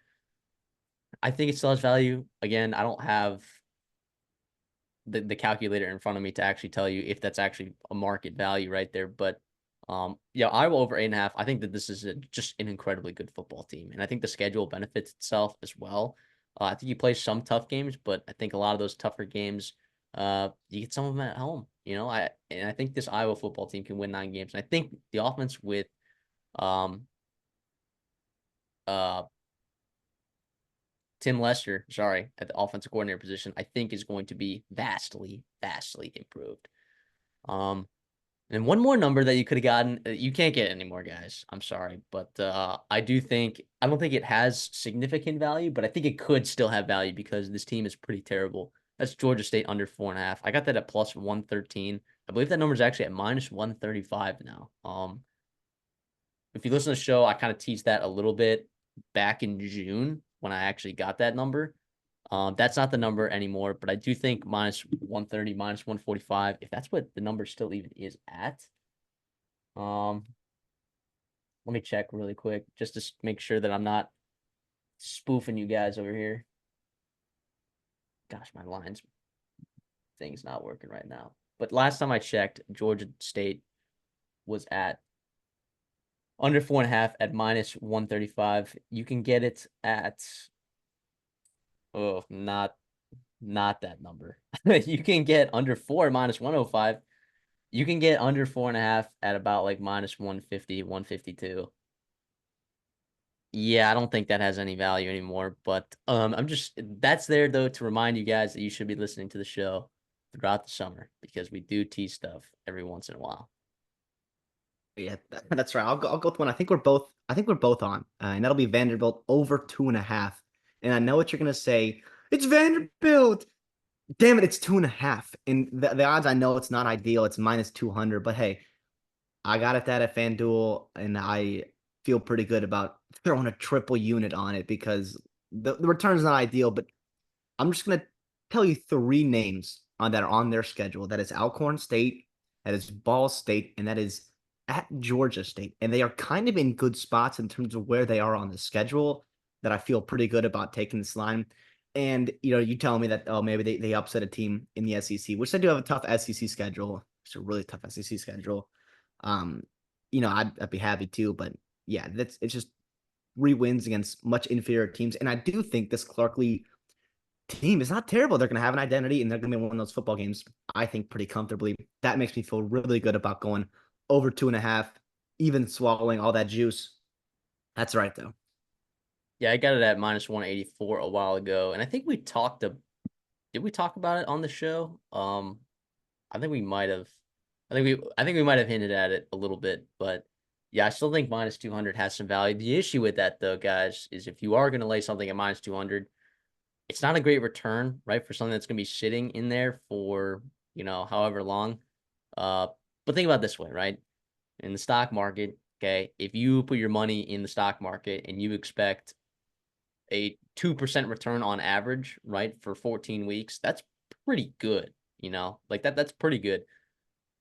I think it still has value. Again, I don't have the calculator in front of me to actually tell you if that's actually a market value right there. But yeah, Iowa over 8.5. I think that this is just an incredibly good football team. And I think the schedule benefits itself as well. I think you play some tough games, but I think a lot of those tougher games, you get some of them at home. I think this Iowa football team can win 9 games. And I think the offense with um uh Tim Lester, sorry, at the offensive coordinator position, I think is going to be vastly, vastly improved. And one more number that you could have gotten, you can't get anymore, guys. I'm sorry, but I don't think it has significant value, but I think it could still have value because this team is pretty terrible. That's Georgia State under 4.5. I got that at plus 113. I believe that number is actually at minus 135 now. If you listen to the show, I kind of teased that a little bit back in June when I actually got that number. That's not the number anymore, but I do think minus 130, minus 145, if that's what the number still even is at. Let me check really quick just to make sure that I'm not spoofing you guys over here. Gosh, my lines thing's not working right now. But last time I checked, Georgia State was at under 4.5 at minus 135. You can get it at not that number. You can get under 4 minus 105. You can get under 4.5 at about like minus 150, 152. Yeah, I don't think that has any value anymore. But that's there though to remind you guys that you should be listening to the show throughout the summer because we do tease stuff every once in a while. yeah, that's right. I'll go with one. I think we're both on, and that'll be Vanderbilt over 2.5. And I know what you're gonna say. It's Vanderbilt. Damn it, it's 2.5. And the odds, I know it's not ideal. It's minus 200, but hey, I got it that at FanDuel, and I feel pretty good about throwing a triple unit on it because the return's not ideal. But I'm just gonna tell you 3 names that are on their schedule. That is Alcorn State, that is Ball State, and that is at Georgia State. And they are kind of in good spots in terms of where they are on the schedule. That I feel pretty good about taking this line. And you tell me that maybe they upset a team in the SEC, which they do have a tough SEC schedule. It's a really tough SEC schedule. Um, I'd be happy too, but yeah, it's just 3 wins against much inferior teams, and I do think this Clarkley team is not terrible. They're going to have an identity, and they're going to be one of those football games. I think pretty comfortably. That makes me feel really good about going over 2.5, even swallowing all that juice. That's right though. Yeah, I got it at minus 184 a while ago, and I think did we talk about it on the show? I think we might have. I think we might have hinted at it a little bit, but yeah, I still think minus 200 has some value. The issue with that though, guys, is if you are going to lay something at minus 200, it's not a great return, right, for something that's going to be sitting in there for, however long. But think about it this way, right? In the stock market, okay, if you put your money in the stock market and you expect a 2% return on average, right, for 14 weeks, that's pretty good, like that's pretty good.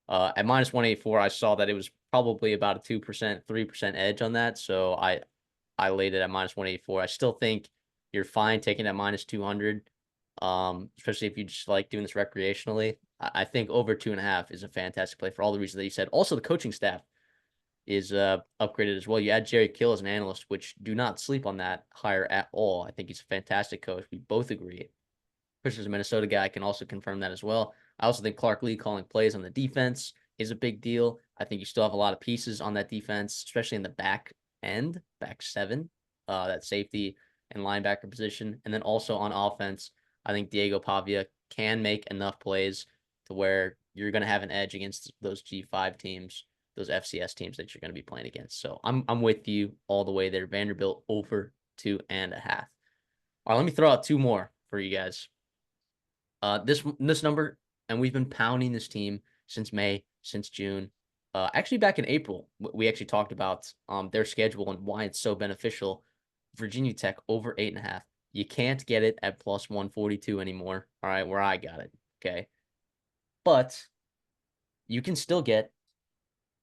At minus 184, I saw that it was probably about a 2%, 3% edge on that. So I laid it at minus 184. I still think you're fine taking at minus 200, especially if you just like doing this recreationally. I think over 2.5 is a fantastic play for all the reasons that you said. Also, the coaching staff is upgraded as well. You add Jerry Kill as an analyst, which do not sleep on that hire at all. I think he's a fantastic coach. We both agree. Chris is a Minnesota guy. I can also confirm that as well. I also think Clark Lee calling plays on the defense is a big deal. I think you still have a lot of pieces on that defense, especially in the back end, back seven. That safety and linebacker position. And then also on offense, I think Diego Pavia can make enough plays to where you're going to have an edge against those G5 teams, those FCS teams that you're going to be playing against. So I'm with you all the way there. Vanderbilt over 2.5. All right, let me throw out two more for you guys. This number, and we've been pounding this team since May, since June. Actually, back in April, we actually talked about their schedule and why it's so beneficial. Virginia Tech over 8.5. You can't get it at plus 142 anymore. All right, where I got it. Okay. But you can still get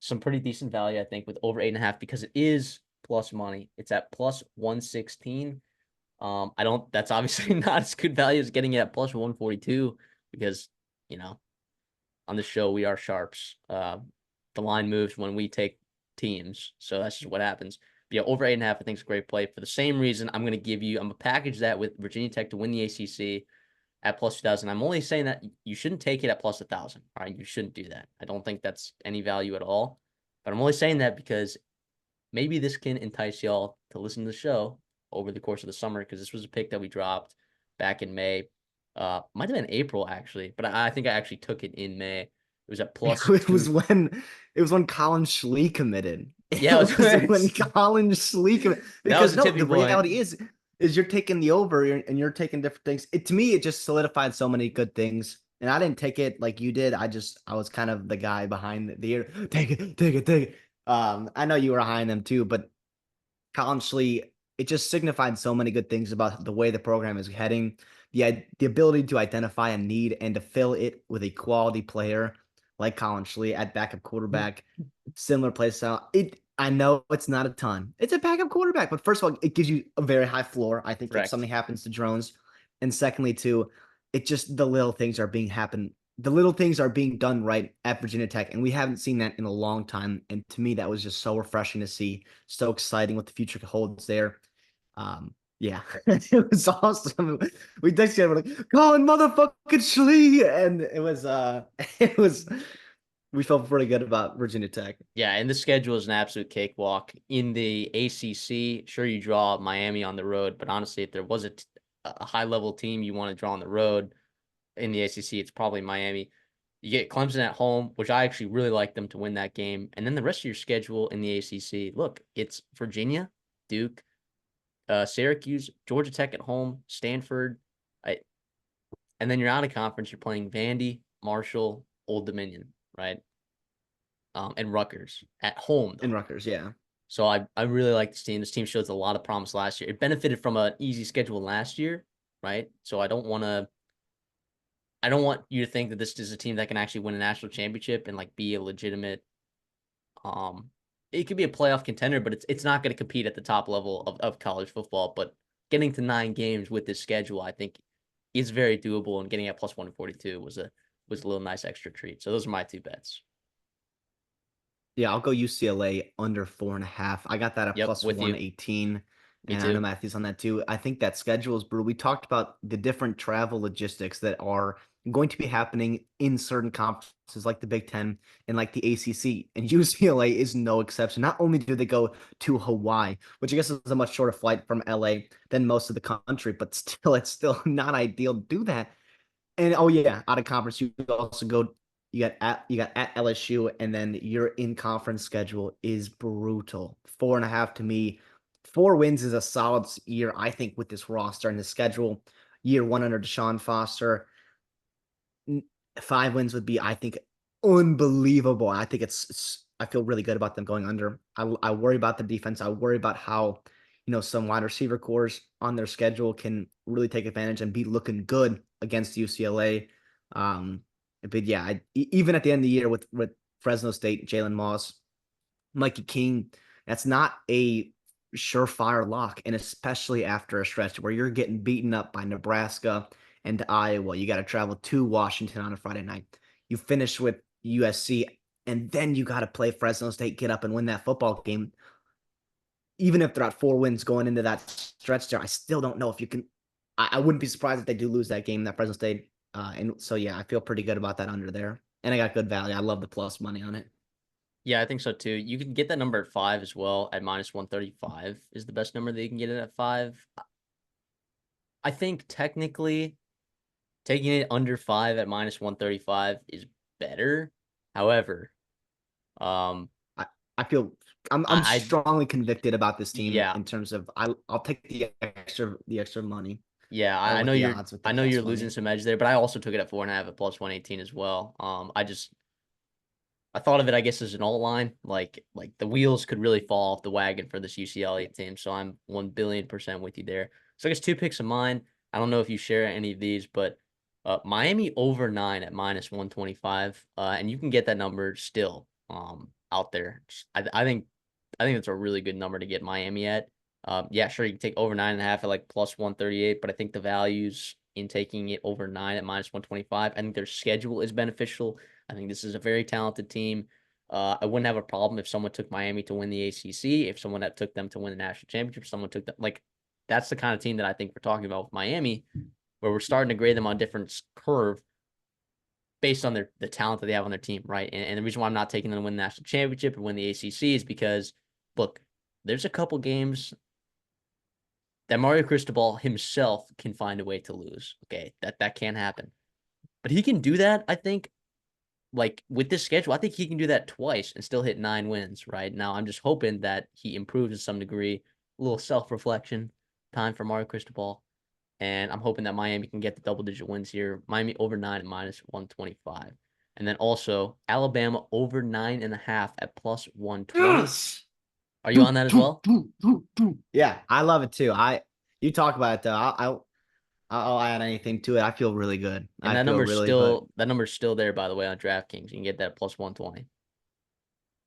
some pretty decent value, I think, with over 8.5 because it is plus money. It's at plus 116. That's obviously not as good value as getting it at plus 142 because, you know, on the show, we are sharps. The line moves when we take teams. So that's just what happens. But yeah, over 8.5, I think is a great play. For the same reason, I'm going to package that with Virginia Tech to win the ACC at plus 2,000. I'm only saying that you shouldn't take it at plus 1,000. All right, you shouldn't do that. I don't think that's any value at all. But I'm only saying that because maybe this can entice y'all to listen to the show over the course of the summer because this was a pick that we dropped back in May. Might have been April actually, but I think I actually took it in May. It was at plus It two. was when Colin Schlee committed. Yeah, It was when Colin Schlee committed. That was Because a no, tipping the point. reality is you're taking the over and you're taking different things. To me, it just solidified so many good things. And I didn't take it like you did. I was kind of the guy behind the ear. Take it, take it, take it. I know you were behind them too, but Colin Schlee, it just signified so many good things about the way the program is heading. The ability to identify a need and to fill it with a quality player like Colin Schlee at backup quarterback, similar play style. I know it's not a ton. It's a backup quarterback, but first of all, it gives you a very high floor. I think if Correct. something happens to Drones, and secondly, too, it just the little things are being happen. The little things are being done right at Virginia Tech, and we haven't seen that in a long time. And to me, that was just so refreshing to see. So exciting what the future holds there. Yeah, it was awesome. We texted each other like, Colin motherfucking Schlee, and it was it was we felt pretty good about Virginia Tech. Yeah, and the schedule is an absolute cakewalk. In the ACC, sure, you draw Miami on the road, but honestly, if there was a high-level team you want to draw on the road in the ACC, it's probably Miami. You get Clemson at home, which I actually really like them to win that game. And then the rest of your schedule in the ACC, look, it's Virginia, Duke, Syracuse, Georgia Tech at home, Stanford. And then you're out of conference. You're playing Vandy, Marshall, Old Dominion, right? And Rutgers at home, though. In Rutgers, yeah. So I really like this team. This team shows a lot of promise last year. It benefited from an easy schedule last year, right? So I don't want you to think that this is a team that can actually win a national championship and like be a legitimate it could be a playoff contender, but it's not going to compete at the top level of college football. But getting to 9 games with this schedule, I think is very doable, and getting at plus 142 was a little nice extra treat. So those are my two bets. Yeah, I'll go UCLA under 4.5. I got that at Yep, plus with you. 118. Me And I know too. Matthew's on that too. I think that schedule is brutal. We talked about the different travel logistics that are going to be happening in certain conferences like the Big Ten and like the ACC. And UCLA is no exception. Not only do they go to Hawaii, which I guess is a much shorter flight from LA than most of the country, but still, it's still not ideal to do that. And oh yeah, out of conference, you also go. You got at LSU, and then your in conference schedule is brutal. 4.5 to me. 4 wins is a solid year, I think, with this roster and the schedule. Year 1 under Deshaun Foster. 5 wins would be, I think, unbelievable. I think I feel really good about them going under. I worry about the defense. I worry about how, some wide receiver cores on their schedule can really take advantage and be looking good against UCLA. But yeah, even at the end of the year with Fresno State, Jalen Moss, Mikey King, that's not a surefire lock, and especially after a stretch where you're getting beaten up by Nebraska and Iowa. You got to travel to Washington on a Friday night. You finish with USC, and then you got to play Fresno State, get up and win that football game. Even if they're at 4 wins going into that stretch there, I still don't know if you can. I wouldn't be surprised if they do lose that game, that Fresno State. And so, yeah, I feel pretty good about that under there. And I got good value. I love the plus money on it. Yeah, I think so too. You can get that number at 5 as well at minus 135 is the best number that you can get it at 5. I think technically taking it under 5 at minus 135 is better. However, um, I, I feel I'm I strongly convicted about this team yeah, in terms of I'll take the extra money yeah, I over know the you're odds with the I know plus you're losing money. some edge there, but I also took it at 4.5 at plus 118 as well. I thought of it, I guess, as an alt line. Like the wheels could really fall off the wagon for this UCLA team. So I'm 1 billion% with you there. So I guess two picks of mine. I don't know if you share any of these, but Miami over 9 at minus 125. And you can get that number still out there. I think that's a really good number to get Miami at. Yeah, sure, you can take over 9.5 at like plus 138, but I think the values in taking it over 9 at minus 125. I think their schedule is beneficial. I think this is a very talented team. I wouldn't have a problem if someone took Miami to win the ACC, if someone that took them to win the national championship, someone took them. Like, that's the kind of team that I think we're talking about with Miami, where we're starting to grade them on a different curve based on the talent that they have on their team, right? And the reason why I'm not taking them to win the national championship or win the ACC is because, look, there's a couple games that Mario Cristobal himself can find a way to lose. Okay, that can't happen, but he can do that. I think, like with this schedule, I think he can do that twice and still hit 9 wins. Right now, I'm just hoping that he improves to some degree. A little self reflection time for Mario Cristobal, and I'm hoping that Miami can get the double-digit wins here. Miami over 9 at minus 125. And then also Alabama over 9.5 at plus 120. Yes. Are you on that as well? Yeah, I love it too. You talk about it though. I'll add anything to it. I feel really good. And I feel really good. that number's still there, by the way, on DraftKings. You can get that at plus 120.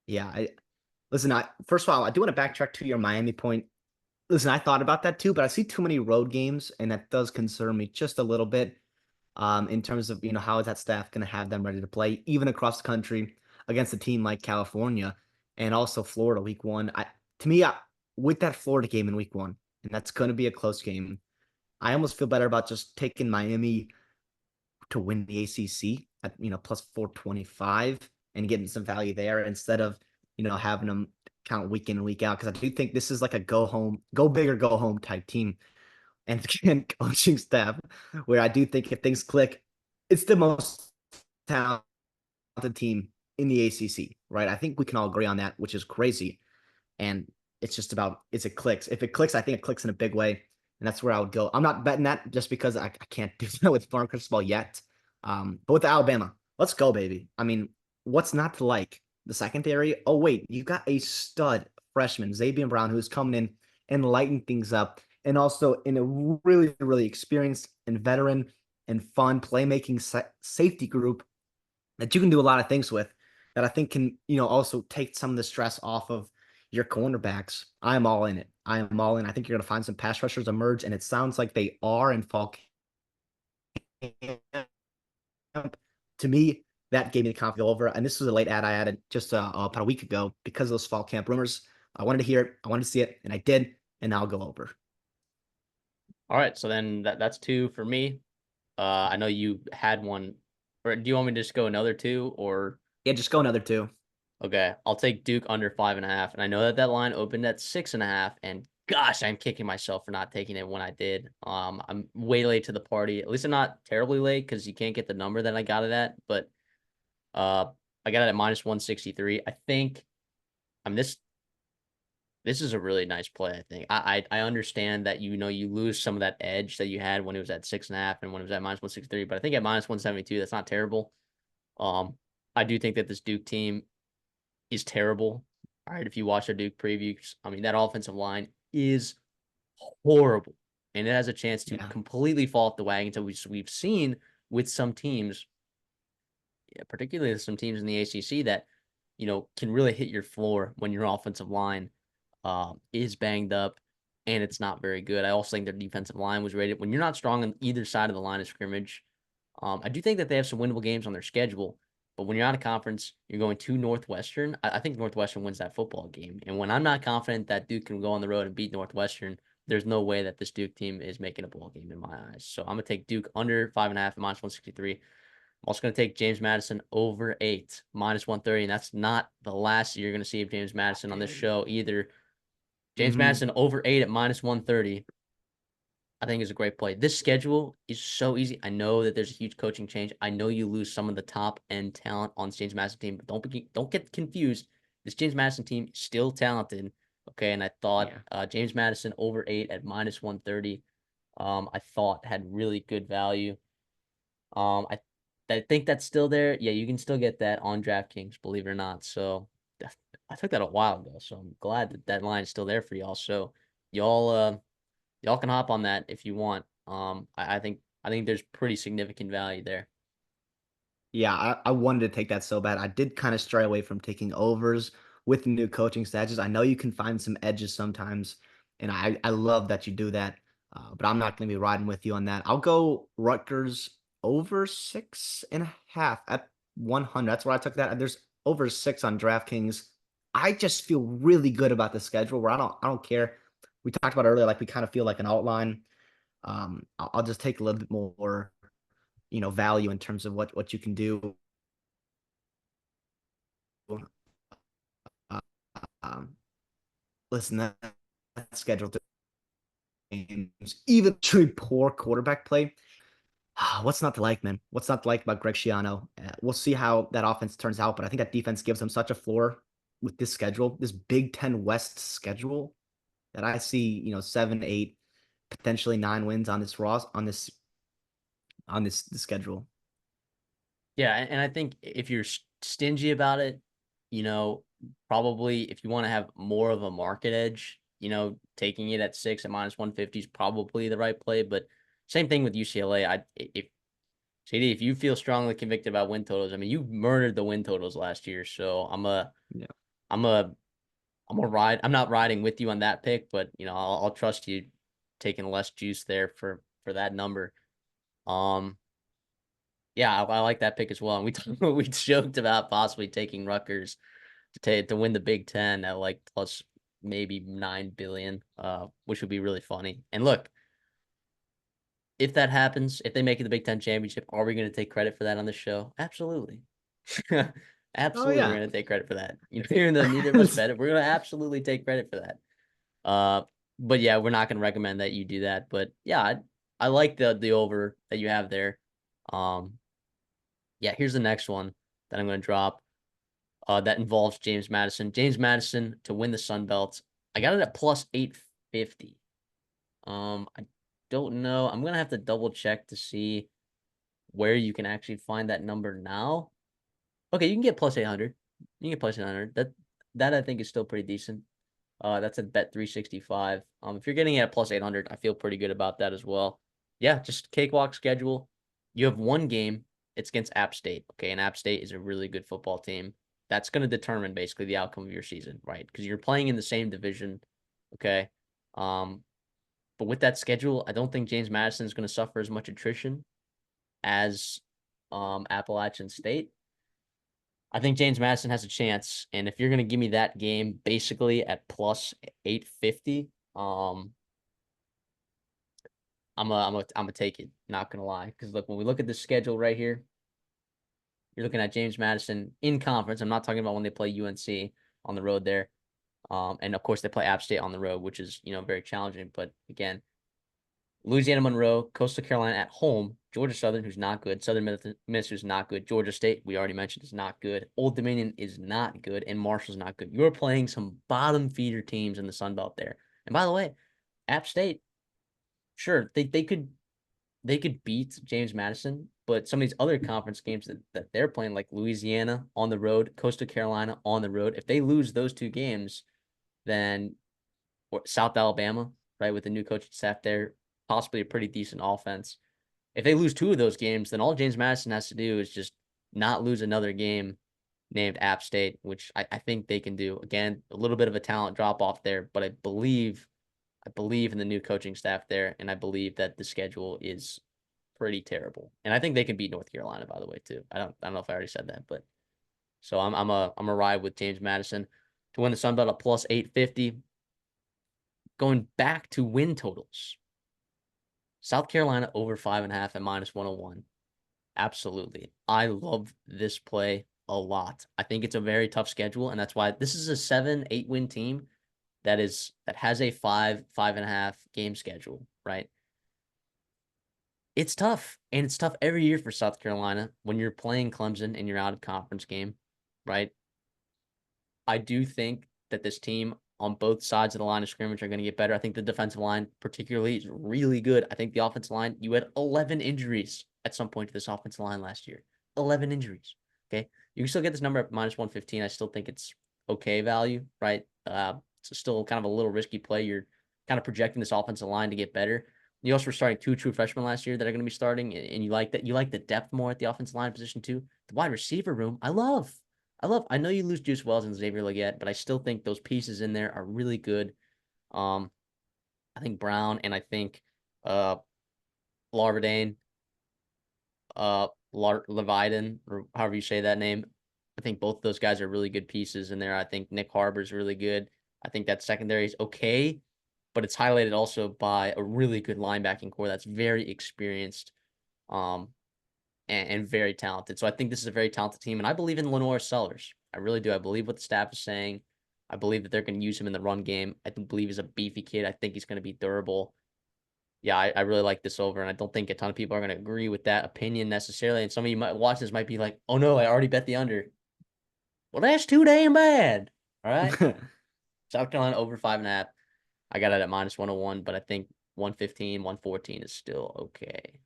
Yeah. Listen. I first of all, I do want to backtrack to your Miami point. Listen, I thought about that too, but I see too many road games, and that does concern me just a little bit. In terms of how is that staff going to have them ready to play, even across the country against a team like California and also Florida week one. To me, with that Florida game in week one, and that's going to be a close game. I almost feel better about just taking Miami to win the ACC at plus 425 and getting some value there instead of having them count week in and week out, because I do think this is like a go home, go big or go home type team and coaching staff, where I do think if things click, it's the most talented team in the ACC, right? I think we can all agree on that, which is crazy. And it's just about is it clicks. If it clicks, I think it clicks in a big way, and that's where I would go. I'm not betting that just because I can't do that with Farm Cristobal yet. But with Alabama, let's go, baby. I mean, what's not to like? The secondary. Oh wait, you got a stud freshman, Xavier Brown, who's coming in and lighting things up, and also in a really, really experienced and veteran and fun playmaking safety group that you can do a lot of things with. That I think can also take some of the stress off of your cornerbacks. I am all in it. I am all in. I think you're going to find some pass rushers emerge, and it sounds like they are in fall camp. To me, that gave me the confidence over. And this was a late ad I added just about a week ago because of those fall camp rumors. I wanted to hear it. I wanted to see it, and I did. And now I'll go over. All right, so then that's two for me. I know you had one, or do you want me to just go another two, or Yeah, just go another two. okay? I'll take Duke under 5.5, and I know that line opened at 6.5, and gosh, I'm kicking myself for not taking it when I did. I'm way late to the party. At least I'm not terribly late because you can't get the number that I got it at, but I got it at minus 163. I think. I mean this is a really nice play. I think I understand that you lose some of that edge that you had when it was at 6.5 and when it was at minus 163, but I think at minus 172 that's not terrible. I do think that this Duke team is terrible. All right, if you watch their Duke previews, I mean that offensive line is horrible, and it has a chance to Yeah. completely fall off the wagon. So we've seen with some teams, yeah, particularly some teams in the ACC that can really hit your floor when your offensive line is banged up and it's not very good. I also think their defensive line was rated when you're not strong on either side of the line of scrimmage. I do think that they have some winnable games on their schedule, but when you're out of conference, you're going to Northwestern. I think Northwestern wins that football game. And when I'm not confident that Duke can go on the road and beat Northwestern, there's no way that this Duke team is making a ball game in my eyes. So I'm going to take Duke under 5.5 at minus 163. I'm also going to take James Madison over 8, minus 130. And that's not the last you're going to see of James Madison on this show either. James Madison over 8 at minus 130. I think is a great play. This schedule is so easy. I know that there's a huge coaching change. I know you lose some of the top end talent on this James Madison team, but don't get confused. This James Madison team is still talented. Okay, and I thought Yeah. James Madison over 8 at -130. I thought had really good value. I think that's still there. Yeah, you can still get that on DraftKings, believe it or not. So I took that a while ago, so I'm glad that that line is still there for y'all. So y'all can hop on that if you want. I think there's pretty significant value there. Yeah, I wanted to take that so bad. I did kind of stray away from taking overs with the new coaching status. I know you can find some edges sometimes, and I love that you do that. But I'm not going to be riding with you on that. I'll go Rutgers over 6.5 at 100. That's where I took that. There's over 6 on DraftKings. I just feel really good about the schedule where I don't care. We talked about earlier, like we kind of feel like an outline. I'll just take a little bit more, value in terms of what you can do. Uh, um, listen, that schedule games, even truly poor quarterback play. What's not to like, man? What's not to like about Greg Schiano? We'll see how that offense turns out, but I think that defense gives them such a floor with this schedule, this Big Ten West schedule, that I see, 7, 8, potentially 9 wins on this Ross on this schedule. Yeah, and I think if you're stingy about it, you know, probably if you want to have more of a market edge, taking it at 6 at -150 is probably the right play. But same thing with UCLA. If JD, if you feel strongly convicted about win totals, I mean, you murdered the win totals last year. So Yeah. I'm a, I'm a ride. I'm not riding with you on that pick, but I'll trust you taking less juice there for that number. Um, yeah, I like that pick as well. And we joked about possibly taking Rutgers to win the Big Ten at like plus maybe 9 billion, which would be really funny. And look, if that happens, if they make it the Big Ten championship, are we going to take credit for that on the show? Absolutely. Oh Absolutely, we're yeah. going to take credit for that. Even though neither of us bet it, we're going to absolutely take credit for that. Uh, but yeah, we're not going to recommend that you do that. But yeah, I like the over that you have there. Um, yeah, here's the next one that I'm going to drop. That involves James Madison. James Madison to win the Sun Belt. I got it at plus 850. I don't know. I'm gonna have to double check to see where you can actually find that number now. Okay, you can get plus 800. You can get plus 800. That I think is still pretty decent. That's a bet 365. If you're getting it at plus 800, I feel pretty good about that as well. Yeah, just cakewalk schedule. You have one game. It's against App State. Okay, and App State is a really good football team. That's going to determine basically the outcome of your season, right? Because you're playing in the same division. Okay. Um, but with that schedule, I don't think James Madison is going to suffer as much attrition as Appalachian State. I think James Madison has a chance, and if you're going to give me that game basically at plus 850, I'm gonna take it. Not gonna lie, because look, when we look at the schedule right here, you're looking at James Madison in conference. I'm not talking about when they play UNC on the road there, and of course they play App State on the road, which is very challenging. But again, Louisiana Monroe, Coastal Carolina at home, Georgia Southern, who's not good, Southern Miss, who's not good, Georgia State, we already mentioned, is not good, Old Dominion is not good, and Marshall's not good. You're playing some bottom feeder teams in the Sun Belt there. And by the way, App State, sure, they could beat James Madison, but some of these other conference games that they're playing, like Louisiana on the road, Coastal Carolina on the road, if they lose those two games, then or South Alabama, right, with the new coaching staff there, possibly a pretty decent offense. If they lose two of those games, then all James Madison has to do is just not lose another game named App State, which I think they can do. Again, a little bit of a talent drop off there, but I believe in the new coaching staff there, and I believe that the schedule is pretty terrible. And I think they can beat North Carolina, by the way, too. I don't know if I already said that, but so I'm a ride with James Madison to win the Sun Belt at plus 850. Going back to win totals. South Carolina over 5.5 at -101. Absolutely. I love this play a lot. I think it's a very tough schedule, and that's why this is a 7-8 win team that has a 5.5 game schedule, right? It's tough, and it's tough every year for South Carolina when you're playing Clemson and you're out of conference game, right? I do think that this team on both sides of the line of scrimmage are going to get better. I think the defensive line, particularly, is really good. I think the offensive line, you had 11 injuries at some point to this offensive line last year. 11 injuries. Okay. You can still get this number at minus 115. I still think it's okay value, right? It's still kind of a little risky play. You're kind of projecting this offensive line to get better. You also were starting 2 true freshmen last year that are going to be starting, and you like that. You like the depth more at the offensive line position too. The wide receiver room, I love. I know you lose Juice Wells and Xavier Legette, but I still think those pieces in there are really good. Um, I think Brown and I think uh Larvadain, Levitan, or however you say that name. I think both of those guys are really good pieces in there. I think Nick Harbor's really good. I think that secondary is okay, but it's highlighted also by a really good linebacking core that's very experienced. Um, and very talented. So I think this is a very talented team, and I believe in Lenore Sellers. I really do. I believe what the staff is saying. I believe that they're going to use him in the run game. I believe he's a beefy kid. I think he's going to be durable. Yeah, I really like this over, and I don't think a ton of people are going to agree with that opinion necessarily. And some of you might watch this might be like, "Oh no, I already bet the under." Well, that's too damn bad. All right, South Carolina over 5.5. I got it at minus 101, but I think 115, 114 is still okay.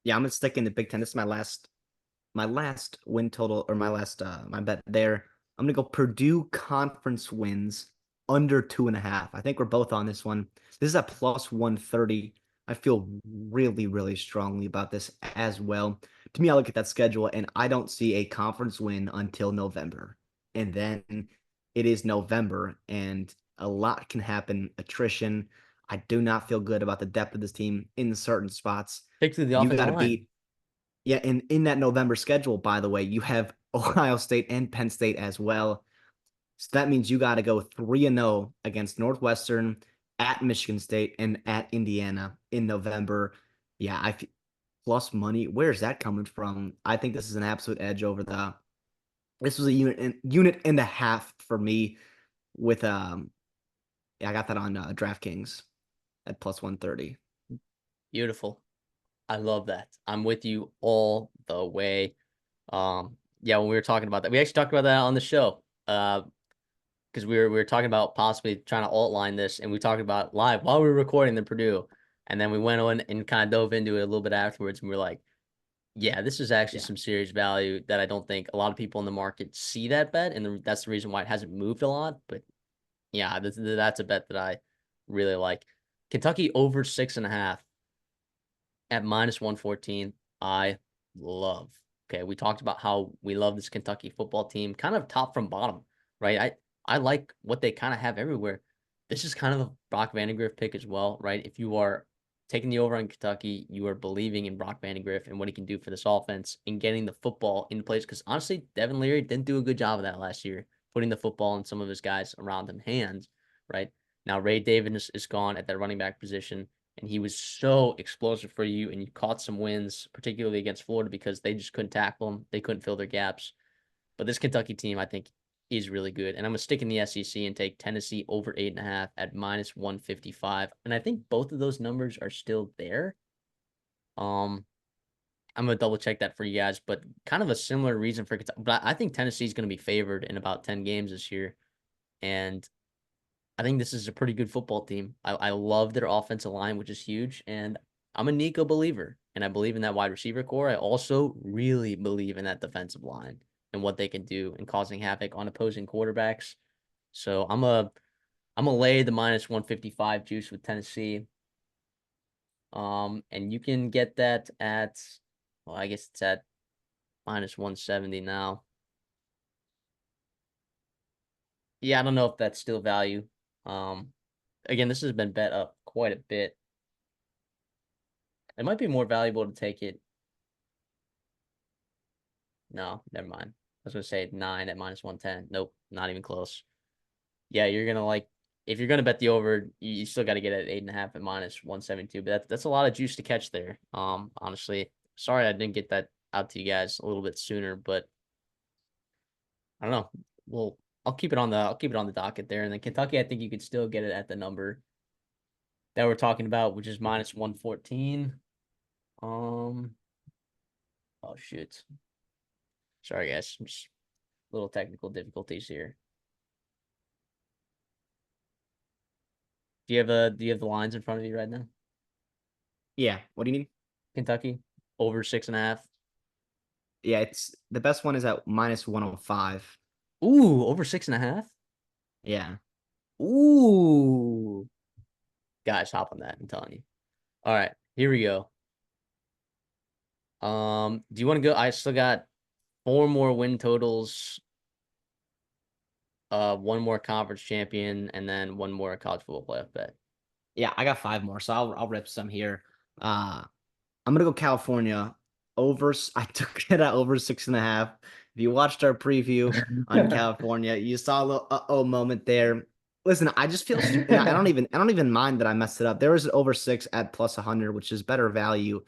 Yeah, I'm gonna stick in the Big Ten. This is my last win total, or my bet there. I'm gonna go Purdue conference wins under 2.5. I think we're both on this one. This is at plus 130. I feel really, really strongly about this as well. To me, I look at that schedule and I don't see a conference win until November. And then it is November and a lot can happen. Attrition. I do not feel good about the depth of this team in certain spots. Particularly the You offensive got to line. beat, yeah, and in that November schedule, by the way, you have Ohio State and Penn State as well. So that means you got to go 3-0 against Northwestern, at Michigan State, and at Indiana in November. Yeah, plus money. Where's that coming from? I think this is an absolute edge over the. This was a unit and a half for me with yeah, I got that on DraftKings at plus 130. Beautiful. I love that. I'm with you all the way. Yeah, when we were talking about that, we actually talked about that on the show. Because we were talking about possibly trying to outline this, and we talked about live while we were recording the Purdue, and then we went on and kind of dove into it a little bit afterwards, and we are like, yeah, this is actually Yeah. some serious value that I don't think a lot of people in the market see that bet, and that's the reason why it hasn't moved a lot. But yeah, that's a bet that I really like. Kentucky over 6.5 at minus 114. I love. Okay, we talked about how we love this Kentucky football team, kind of top from bottom, right? I like what they kind of have everywhere. This is kind of a Brock Vandagriff pick as well, right? If you are taking the over on Kentucky, you are believing in Brock Vandagriff and what he can do for this offense and getting the football in place. Because honestly, Devin Leary didn't do a good job of that last year, putting the football in some of his guys around him hands, right? Now Ray Davis is gone at that running back position, and he was so explosive for you, and you caught some wins, particularly against Florida, because they just couldn't tackle him. They couldn't fill their gaps. But this Kentucky team, I think, is really good. And I'm going to stick in the SEC and take Tennessee over 8.5 at minus 155. And I think both of those numbers are still there. I'm going to double check that for you guys, but kind of a similar reason for Kentucky. But I think Tennessee is going to be favored in about 10 games this year. And I think this is a pretty good football team. I love their offensive line, which is huge. And I'm a Nico believer, and I believe in that wide receiver core. I also really believe in that defensive line and what they can do in causing havoc on opposing quarterbacks. So I'm a lay the minus 155 juice with Tennessee. And you can get that at, well, I guess it's at minus 170 now. Yeah, I don't know if that's still value. Um, Again, this has been bet up quite a bit. It might be more valuable to take it. No, never mind. I was gonna say 9 at minus 110. Nope, not even close. Yeah, you're gonna like if you're gonna bet the over, you still got to get it at 8.5 at minus 172. But that's a lot of juice to catch there. Honestly, sorry I didn't get that out to you guys a little bit sooner, but I don't know. Well, I'll keep it on the docket there. And then Kentucky, I think you could still get it at the number that we're talking about, which is minus 114. Um, oh shoot. Sorry guys, just little technical difficulties here. Do you have the lines in front of you right now? Yeah. What do you need? Kentucky over 6.5. Yeah, it's the best one is at minus 105. Ooh, over 6.5. Yeah. Ooh, guys, hop on that. I'm telling you. All right, here we go. Do you want to go? I still got four more win totals, one more conference champion, and then one more college football playoff bet. Yeah, I got five more, so I'll rip some here. Uh I'm gonna go California over. I took it at over 6.5. If you watched our preview on California, you saw a little uh-oh moment there. Listen, I just feel and I don't even mind that I messed it up. There was an over 6 at plus 100, which is better value,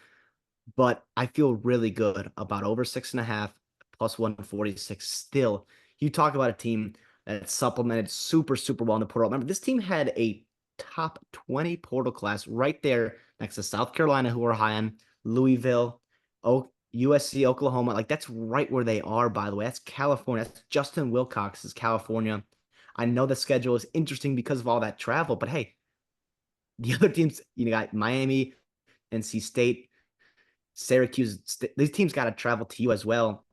but I feel really good about over 6.5 plus 146. Still, you talk about a team that supplemented super well in the portal. Remember, this team had a top 20 portal class right there next to South Carolina, who are high on Louisville, USC, Oklahoma. Like, that's right where they are, by the way. That's California. That's Justin Wilcox's California. I know the schedule is interesting because of all that travel, but hey, the other teams, you got Miami, NC State, Syracuse. These teams got to travel to you as well.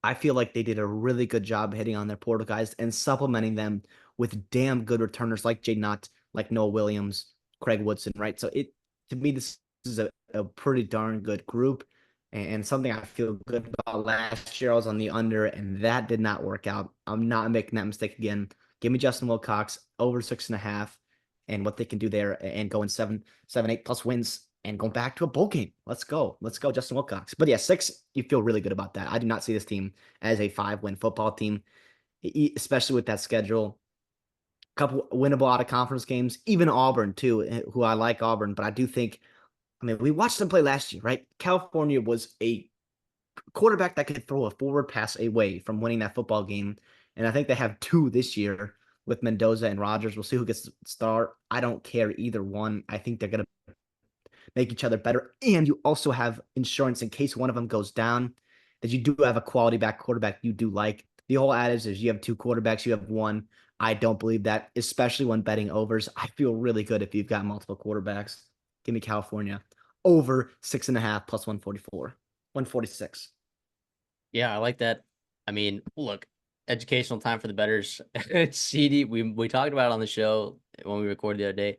I feel like they did a really good job hitting on their portal guys and supplementing them with damn good returners like Jay Nutt, like Noah Williams, Craig Woodson, right? So it to me, this is a pretty darn good group and something I feel good about. Last year I was on the under, and that did not work out. I'm not making that mistake again. Give me Justin Wilcox over 6.5 and what they can do there and going 8 plus wins and going back to a bowl game. Let's go. Let's go, Justin Wilcox. But yeah, 6, you feel really good about that. I do not see this team as a 5-win football team, especially with that schedule. A couple winnable out of conference games, even Auburn, too, who I like Auburn, but I do think, I mean, we watched them play last year, right? California was a quarterback that could throw a forward pass away from winning that football game. And I think they have two this year with Mendoza and Rogers. We'll see who gets to start. I don't care either one. I think they're going to make each other better. And you also have insurance in case one of them goes down, that you do have a quality back quarterback you do like. The whole adage is you have two quarterbacks, you have one. I don't believe that, especially when betting overs. I feel really good if you've got multiple quarterbacks. Give me California over 6.5 plus 144, 146. Yeah, I like that. I mean, look, educational time for the betters. It's CD. We talked about it on the show when we recorded the other day.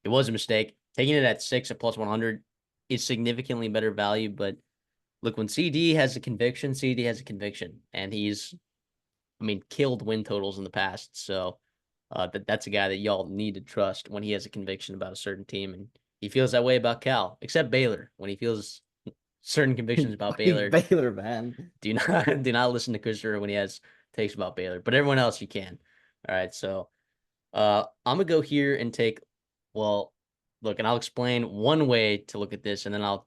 It was a mistake. Taking it at 6 at plus 100 is significantly better value. But look, when CD has a conviction, CD has a conviction, and he's, I mean, killed win totals in the past. So that's a guy that y'all need to trust when he has a conviction about a certain team, and he feels that way about Cal, except Baylor. When he feels certain convictions about Baylor, Baylor, man. do not listen to Christopher when he has takes about Baylor, but everyone else you can. All right, so I'm gonna go here and take. Well, look, and I'll explain one way to look at this, and then I'll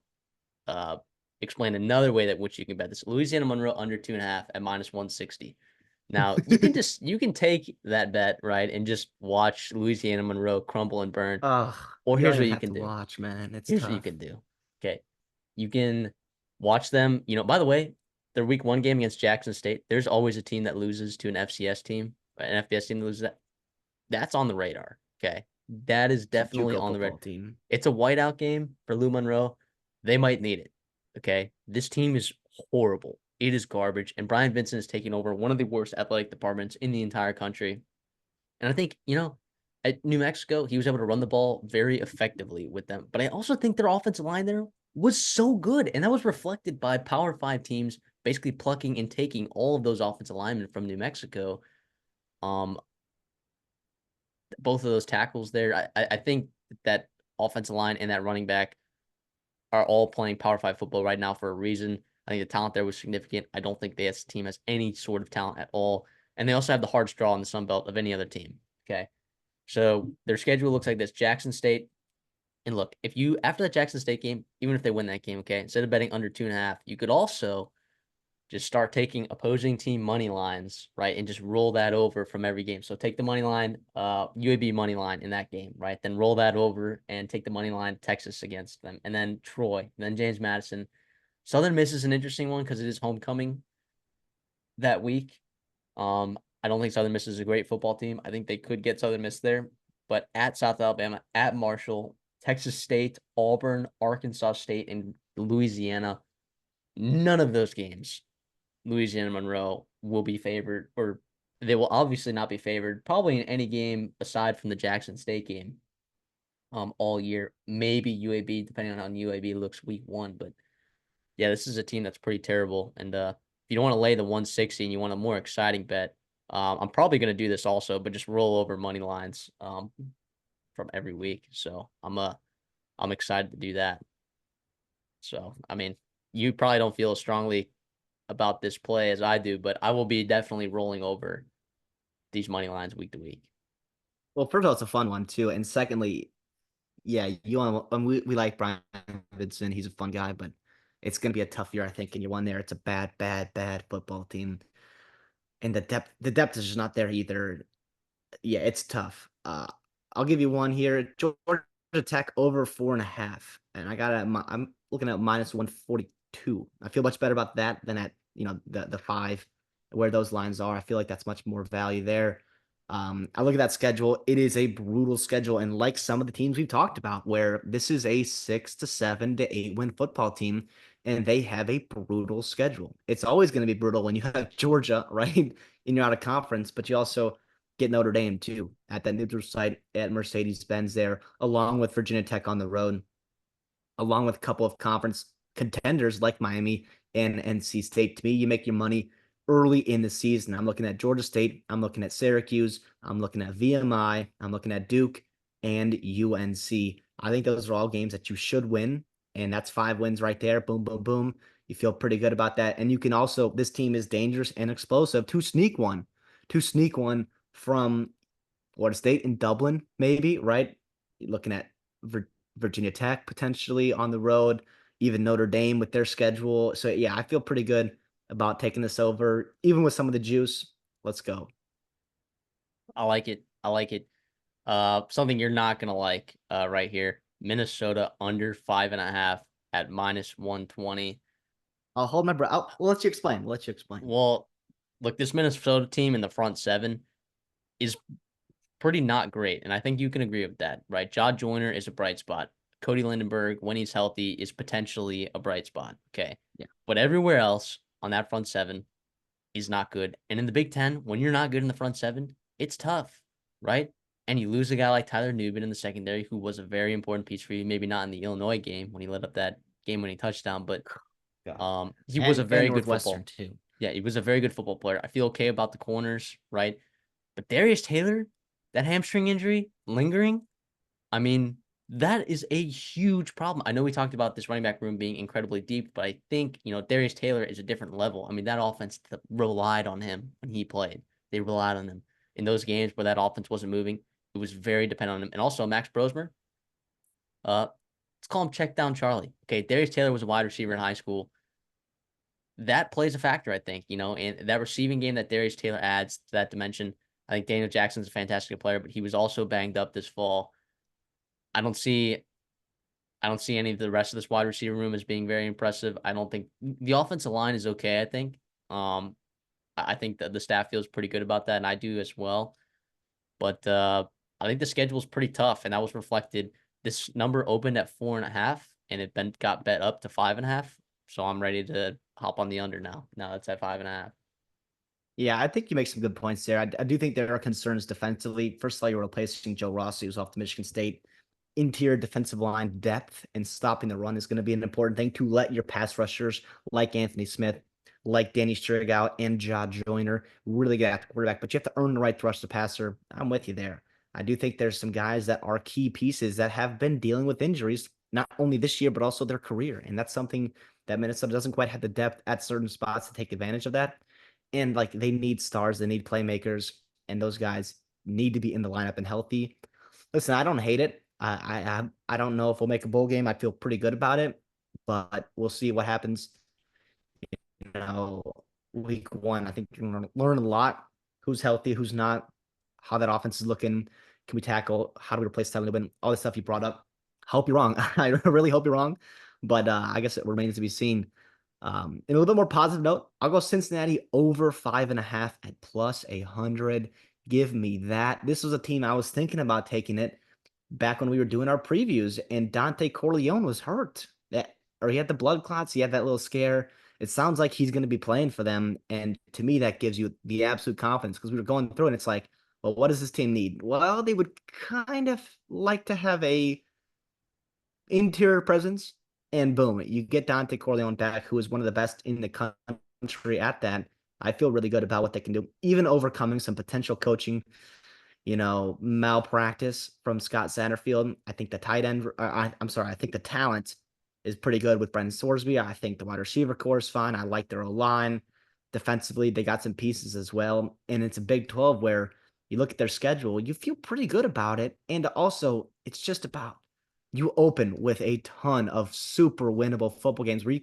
uh explain another way that which you can bet this. Louisiana Monroe under 2.5 at minus 160. Now you can take that bet, right, and just watch Louisiana Monroe crumble and burn. Oh, Or you don't here's what even you have can to do. watch, man. It's Here's what you tough. can do. Okay. You can watch them. By the way, their week one game against Jackson State, there's always a team that loses to an FCS team, an FBS team that loses that. That's on the radar. Okay. That is It's a definitely JUCO on the radar. football team. It's a whiteout game for Lou Monroe. They might need it. Okay. This team is horrible. It is garbage. And Brian Vincent is taking over one of the worst athletic departments in the entire country. And I think, at New Mexico, he was able to run the ball very effectively with them. But I also think their offensive line there was so good. And that was reflected by Power Five teams basically plucking and taking all of those offensive linemen from New Mexico. Um, both of those tackles there, I think that offensive line and that running back are all playing Power Five football right now for a reason. I think the talent there was significant. I don't think this team has any sort of talent at all. And they also have the hard straw in the Sun Belt of any other team. Okay. So their schedule looks like this: Jackson State. And look, if you after that Jackson State game, even if they win that game, okay, instead of betting under 2.5, you could also just start taking opposing team money lines, right? And just roll that over from every game. So take the money line, UAB money line in that game, right? Then roll that over and take the money line Texas against them. And then Troy, and then James Madison. Southern Miss is an interesting one because it is homecoming that week. I don't think Southern Miss is a great football team. I think they could get Southern Miss there, but at South Alabama, at Marshall, Texas State, Auburn, Arkansas State, and Louisiana, none of those games, Louisiana Monroe will be favored, or they will obviously not be favored, probably in any game aside from the Jackson State game. All year, maybe UAB, depending on how UAB looks week 1, but yeah, this is a team that's pretty terrible. And if you don't want to lay the 160 and you want a more exciting bet, I'm probably going to do this also, but just roll over money lines from every week. So I'm excited to do that. So I mean, you probably don't feel as strongly about this play as I do, but I will be definitely rolling over these money lines week to week. Well, first of all, it's a fun one too, and secondly, yeah, you want we like Brian Vincent. He's a fun guy, but it's going to be a tough year, I think. And you won there. It's a bad, bad, bad football team, and the depth is just not there either. Yeah, it's tough. I'll give you one here. Georgia Tech over 4.5, and I got it. I'm looking at minus 142. I feel much better about that than at the 5 where those lines are. I feel like that's much more value there. I look at that schedule. It is a brutal schedule, and like some of the teams we've talked about, where this is a 6 to 7 to 8 win football team, and they have a brutal schedule. It's always going to be brutal when you have Georgia, right? And you're out of conference, but you also get Notre Dame too at that neutral site at Mercedes-Benz there, along with Virginia Tech on the road, along with a couple of conference contenders like Miami and NC State. To me, you make your money early in the season. I'm looking at Georgia State. I'm looking at Syracuse. I'm looking at VMI. I'm looking at Duke and UNC. I think those are all games that you should win. And that's 5 wins right there. Boom, boom, boom. You feel pretty good about that. And you can also, this team is dangerous and explosive to sneak one from Florida State and Dublin, maybe, right? You're looking at Virginia Tech potentially on the road, even Notre Dame with their schedule. So, yeah, I feel pretty good about taking this over, even with some of the juice. Let's go. I like it. I like it. Something you're not gonna like right here. Minnesota under 5.5 at minus 120. I'll hold my breath. I'll let you explain. Well, look, this Minnesota team in the front 7 is pretty not great, and I think you can agree with that, right? John Joyner is a bright spot. Cody Lindenberg, when he's healthy, is potentially a bright spot. Okay. Yeah. But everywhere else on that front 7 is not good. And in the Big Ten, when you're not good in the front 7, it's tough, right? And you lose a guy like Tyler Nubin in the secondary, who was a very important piece for you. Maybe not in the Illinois game when he led up that game-winning touchdown, but he was a very good football. Too. Yeah, he was a very good football player. I feel okay about the corners, right? But Darius Taylor, that hamstring injury lingering, I mean, that is a huge problem. I know we talked about this running back room being incredibly deep, but I think, Darius Taylor is a different level. I mean, that offense relied on him when he played. They relied on him in those games where that offense wasn't moving. It was very dependent on him. And also Max Brosmer, let's call him check down Charlie. Okay, Darius Taylor was a wide receiver in high school. That plays a factor, I think, and that receiving game that Darius Taylor adds to that dimension. I think Daniel Jackson's a fantastic player, but he was also banged up this fall. I don't see any of the rest of this wide receiver room as being very impressive. I don't think the offensive line is okay. I think, I think that the staff feels pretty good about that, and I do as well. But I think the schedule is pretty tough, and that was reflected. This number opened at 4.5, and it got bet up to 5.5. So I'm ready to hop on the under now. Now it's at 5.5. Yeah, I think you make some good points there. I do think there are concerns defensively. First of all, you're replacing Joe Rossi, who's off the Michigan State. Interior defensive line depth and stopping the run is going to be an important thing to let your pass rushers like Anthony Smith, like Danny Strigout, and John Joyner really get at the quarterback. But you have to earn the right to rush the passer. I'm with you there. I do think there's some guys that are key pieces that have been dealing with injuries, not only this year, but also their career. And that's something that Minnesota doesn't quite have the depth at certain spots to take advantage of that. And like they need stars, they need playmakers, and those guys need to be in the lineup and healthy. Listen, I don't hate it. I don't know if we'll make a bowl game. I feel pretty good about it, but we'll see what happens know, week one. I think you're going to learn a lot. Who's healthy, who's not, how that offense is looking. Can we tackle? How do we replace Tyler Newman? All the stuff you brought up. I hope you're wrong. I really hope you're wrong. But I guess it remains to be seen. In a little bit more positive note, I'll go Cincinnati over 5.5 at +100. Give me that. This was a team I was thinking about taking it back when we were doing our previews, and Dante Corleone was hurt. Or he had the blood clots. He had that little scare. It sounds like he's going to be playing for them, and to me, that gives you the absolute confidence because we were going through, and it's like, well, what does this team need? Well, they would kind of like to have a interior presence, and boom, you get Dante Corleone back, who is one of the best in the country at that. I feel really good about what they can do, even overcoming some potential coaching, malpractice from Scott Satterfield. I think the tight end, I'm sorry, I think the talent is pretty good with Brendan Sorsby. I think the wide receiver core is fine. I like their line. Defensively, they got some pieces as well. And it's a Big 12 where you look at their schedule, you feel pretty good about it. And also, it's just about you open with a ton of super winnable football games where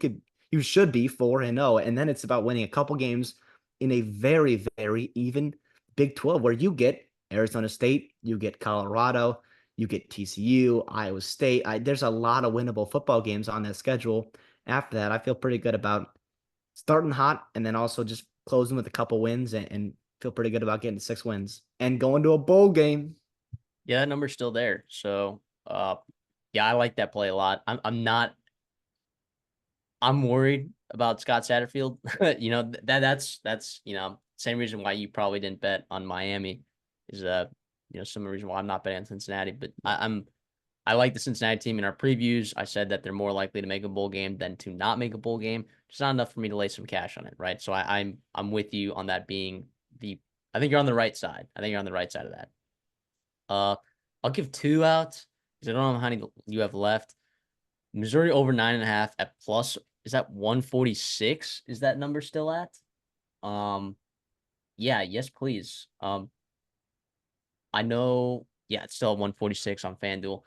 you should be 4-0. And then it's about winning a couple games in a very, very even Big 12 where you get Arizona State, you get Colorado, you get TCU, Iowa State. There's a lot of winnable football games on that schedule. After that, I feel pretty good about starting hot and then also just closing with a couple wins and feel pretty good about getting 6 wins and going to a bowl game. Yeah, that number's still there. So, yeah, I like that play a lot. I'm worried about Scott Satterfield. That's same reason why you probably didn't bet on Miami is some reason why I'm not betting on Cincinnati. But I like the Cincinnati team in our previews. I said that they're more likely to make a bowl game than to not make a bowl game. It's not enough for me to lay some cash on it, right? So I'm with you on that being I think you're on the right side. I think you're on the right side of that. I'll give 2 out because I don't know how many you have left. Missouri over 9.5 at plus. Is that 146? Is that number still at? Yeah, yes, please. I know, yeah, it's still at 146 on FanDuel.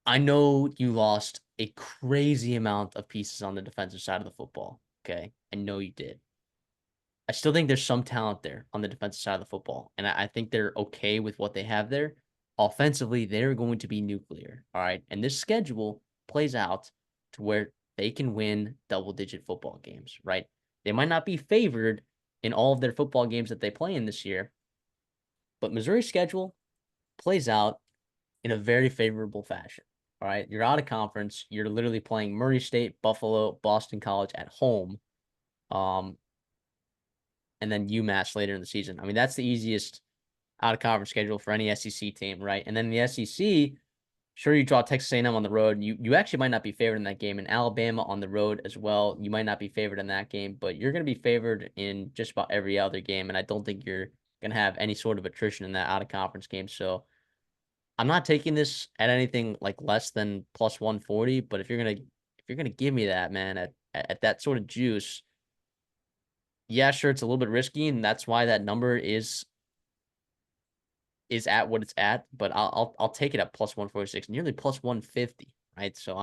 I know you lost a crazy amount of pieces on the defensive side of the football. Okay. I know you did. I still think there's some talent there on the defensive side of the football. And I think they're okay with what they have there. Offensively, they're going to be nuclear. All right. And this schedule plays out to where they can win double-digit football games, right? They might not be favored in all of their football games that they play in this year, but Missouri's schedule plays out in a very favorable fashion. All right. You're out of conference. You're literally playing Murray State, Buffalo, Boston College at home. And then UMass later in the season. I mean, that's the easiest out of conference schedule for any SEC team, right? And then the SEC, sure, you draw Texas A&M on the road. You actually might not be favored in that game. And Alabama on the road as well. You might not be favored in that game, but you're going to be favored in just about every other game. And I don't think you're going to have any sort of attrition in that out of conference game. So I'm not taking this at anything like less than plus 140. But if you're gonna give me that, man, at that sort of juice, yeah, sure, it's a little bit risky, and that's why that number is at what it's at. But I'll take it at plus 146, nearly plus 150, right? So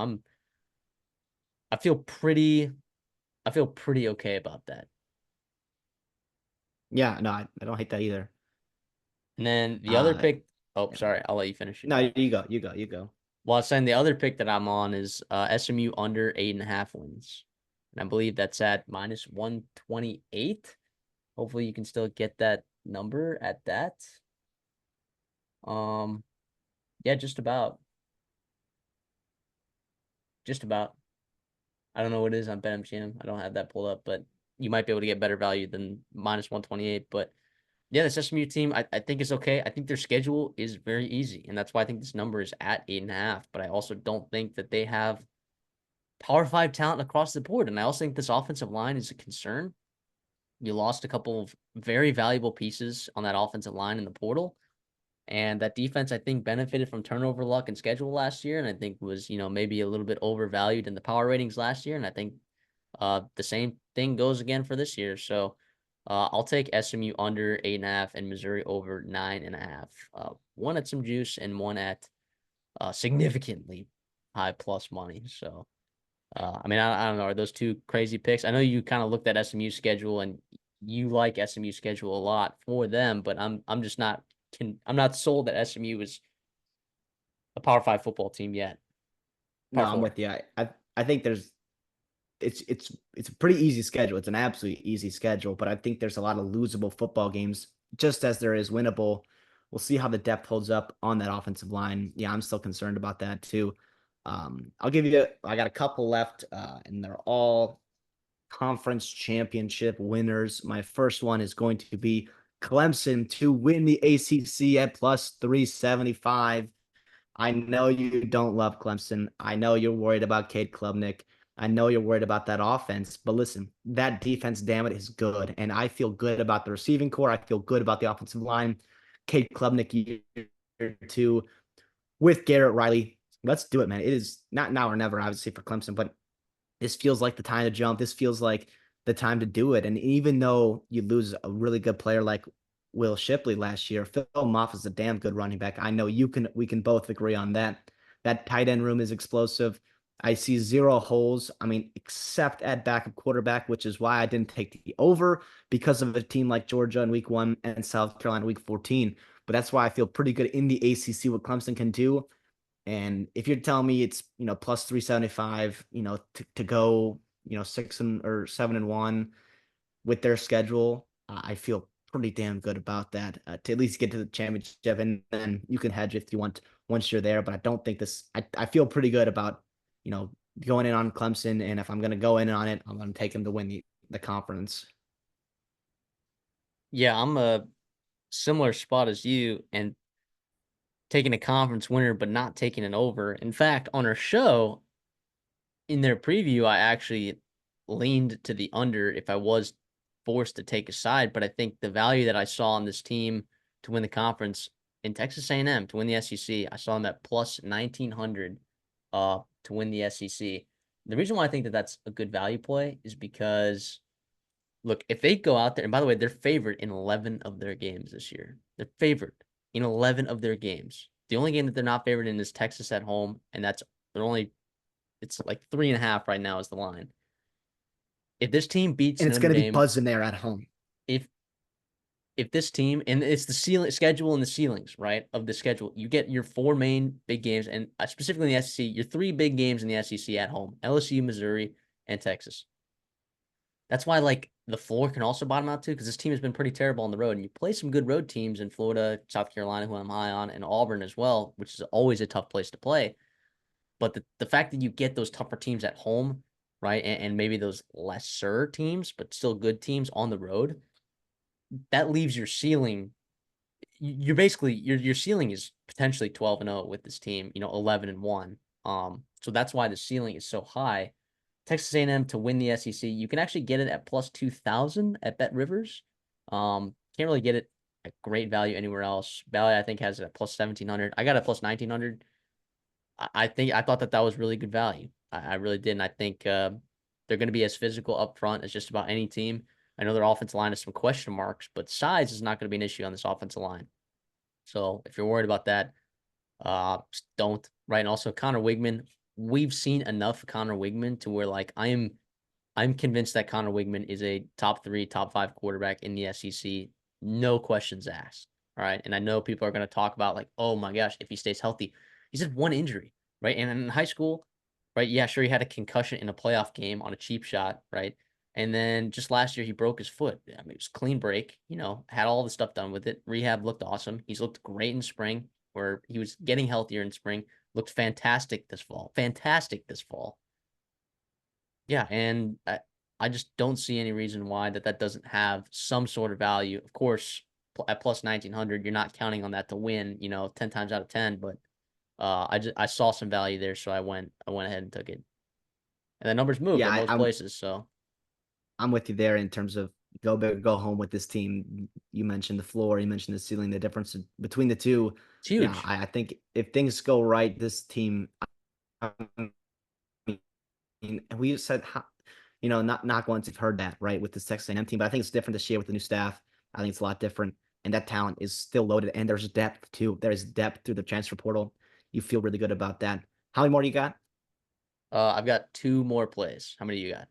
I feel pretty okay about that. Yeah, no, I don't hate that either. And then the other Uh, pick, oh, yeah. sorry, I'll let you finish it. No, you go, you go, you go. Well, I was saying the other pick that I'm on is SMU under 8.5 wins. And I believe that's at minus 128. Hopefully you can still get that number at that. Um, yeah, just about. Just about. I don't know what it is on BetMGM. I don't have that pulled up, but you might be able to get better value than minus 128. But yeah, the SMU team, I think is okay. I think their schedule is very easy, and that's why I think this number is at 8.5. But I also don't think that they have Power 5 talent across the board. And I also think this offensive line is a concern. You lost a couple of very valuable pieces on that offensive line in the portal. And that defense, I think, benefited from turnover luck and schedule last year. And I think was, maybe a little bit overvalued in the power ratings last year. And I think the same thing goes again for this year. So I'll take SMU under 8.5 and Missouri over 9.5. One at some juice and one at significantly high plus money. So I mean, I don't know. Are those two crazy picks? I know you kind of looked at SMU schedule and you like SMU schedule a lot for them, but I'm just not I'm not sold that SMU is a Power Five football team yet. No, Power I'm Four. with you. I think there's it's a pretty easy schedule. It's an absolutely easy schedule, but I think there's a lot of losable football games, just as there is winnable. We'll see how the depth holds up on that offensive line. Yeah, I'm still concerned about that too. I'll give you. I got a couple left, and they're all conference championship winners. My first one is going to be Clemson to win the ACC at plus 375. I know you don't love Clemson. I know you're worried about Cade Klubnik. I know you're worried about that offense, but listen, that defense, damn it, is good. And I feel good about the receiving core. I feel good about the offensive line. Cade Klubnik year two with Garrett Riley. Let's do it, man. It is not now or never, obviously, for Clemson, but this feels like the time to jump. This feels like the time to do it. And even though you lose a really good player like Will Shipley last year, Phil Moffitt is a damn good running back. I know we can both agree on that. That tight end room is explosive. I see zero holes. I mean, except at backup quarterback, which is why I didn't take the over because of a team like Georgia in week 1 and South Carolina week 14. But that's why I feel pretty good in the ACC what Clemson can do. And if you're telling me it's, plus 375, to go, 6 or 7-1 with their schedule, I feel pretty damn good about that to at least get to the championship. And then you can hedge if you want once you're there. But I don't think I feel pretty good about, going in on Clemson. And if I'm going to go in on it, I'm going to take them to win the conference. Yeah, I'm a similar spot as you and taking a conference winner, but not taking an over. In fact, on our show, in their preview, I actually leaned to the under if I was forced to take a side. But I think the value that I saw on this team to win the conference in Texas A&M to win the SEC, I saw them at plus 1900 to win the SEC. The reason why I think that that's a good value play is because look, if they go out there, and by the way, they're favored in 11 of their games this year. They're favored in 11 of their games. The only game that they're not favored in is Texas at home, and they're only it's like 3.5 right now is the line. If this team beats And it's Notre going to be Dame, buzzing there at home. if if this team and it's the ceiling schedule and the ceilings, right, of the schedule, you get your four main big games, and specifically in the SEC, your three big games in the SEC at home: LSU, Missouri, and Texas. That's why like the floor can also bottom out too, because this team has been pretty terrible on the road. And you play some good road teams in Florida, South Carolina, who I'm high on, and Auburn as well, which is always a tough place to play. But the fact that you get those tougher teams at home, right, and maybe those lesser teams, but still good teams on the road, that leaves your ceiling. You're basically your ceiling is potentially 12-0 with this team, 11-1. So that's why the ceiling is so high. Texas A&M to win the SEC. You can actually get it at plus 2,000 at Bet Rivers. Can't really get it at great value anywhere else. Valley, I think, has it at plus 1,700. I got it plus 1,900. I thought that was really good value. I really did. And I think they're going to be as physical up front as just about any team. I know their offensive line has some question marks, but size is not going to be an issue on this offensive line. So if you're worried about that, don't. Right. And also Connor Wigman, we've seen enough Connor Wigman to where like I'm convinced that Connor Wigman is a top 3, top 5 quarterback in the SEC. No questions asked. All right. And I know people are going to talk about like, oh my gosh, if he stays healthy, he's had one injury, right? And in high school, right? Yeah, sure, he had a concussion in a playoff game on a cheap shot, right? And then just last year, he broke his foot. I mean, it was clean break, had all the stuff done with it. Rehab looked awesome. He's looked great in spring, where he was getting healthier in spring. Looked fantastic this fall. Fantastic this fall. Yeah, and I just don't see any reason why that doesn't have some sort of value. Of course, at plus 1,900, you're not counting on that to win, 10 times out of 10, but I saw some value there, so I went ahead and took it. And the numbers moved Yeah, at most places, so I'm with you there in terms of go big or go home with this team. You mentioned the floor, you mentioned the ceiling, the difference between the two. it's Yeah, huge. I think if things go right, this team, I mean, and we said, not once you've heard that, right, with this Texas A&M team, but I think it's different this year with the new staff. I think it's a lot different, and that talent is still loaded, and there's depth too. There is depth through the transfer portal. You feel really good about that. How many more do you got? I've got two more plays. How many you got?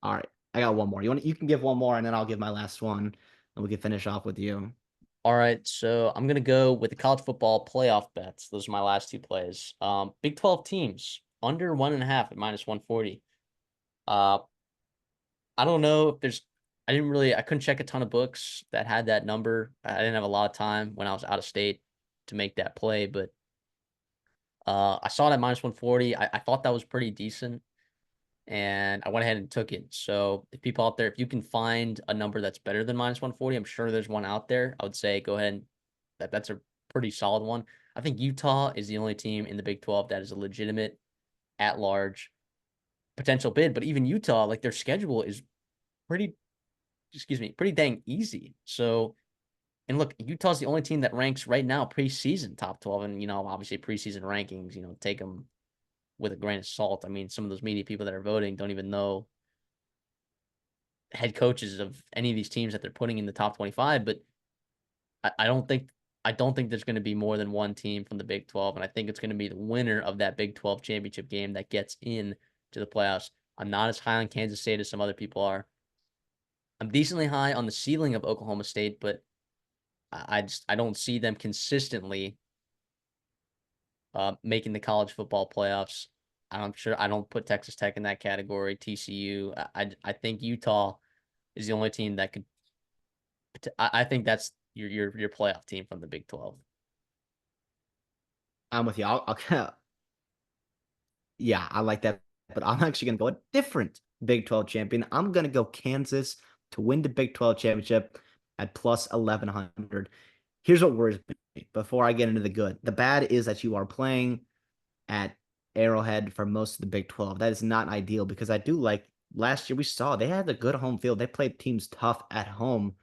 All right, I got one more. You can give one more, and then I'll give my last one, and we can finish off with you. All right, so I'm gonna go with the college football playoff bets. Those are my last two plays. Big 12 teams under 1.5 at -140. Uh, I don't know if there's. I couldn't check a ton of books that had that number. I didn't have a lot of time when I was out of state to make that play, but I saw that -140. I thought that was pretty decent, and I went ahead and took it. So if people out there, if you can find a number that's better than -140, I'm sure there's one out there. I would say go ahead and that's a pretty solid one. I think Utah is the only team in the Big 12 that is a legitimate at large potential bid. But even Utah, like their schedule is pretty, pretty dang easy. So, and look, Utah's the only team that ranks right now preseason top 12. And, obviously preseason rankings, take them with a grain of salt. I mean, some of those media people that are voting don't even know head coaches of any of these teams that they're putting in the top 25. But I don't think there's going to be more than one team from the Big 12, and I think it's going to be the winner of that Big 12 championship game that gets in to the playoffs. I'm not as high on Kansas State as some other people are. I'm decently high on the ceiling of Oklahoma State, but I don't see them consistently making the college football playoffs. I'm sure I don't put Texas Tech in that category. TCU. I think Utah is the only team that could. I think that's your playoff team from the Big 12. I'm with you. Yeah, I like that, but I'm actually gonna go a different Big 12 champion. I'm gonna go Kansas to win the Big 12 championship at plus 1100. Here's what worries me before I get into the good. The bad is that you are playing at Arrowhead for most of the Big 12. That is not ideal because I do like last year we saw they had a good home field. They played teams tough at home.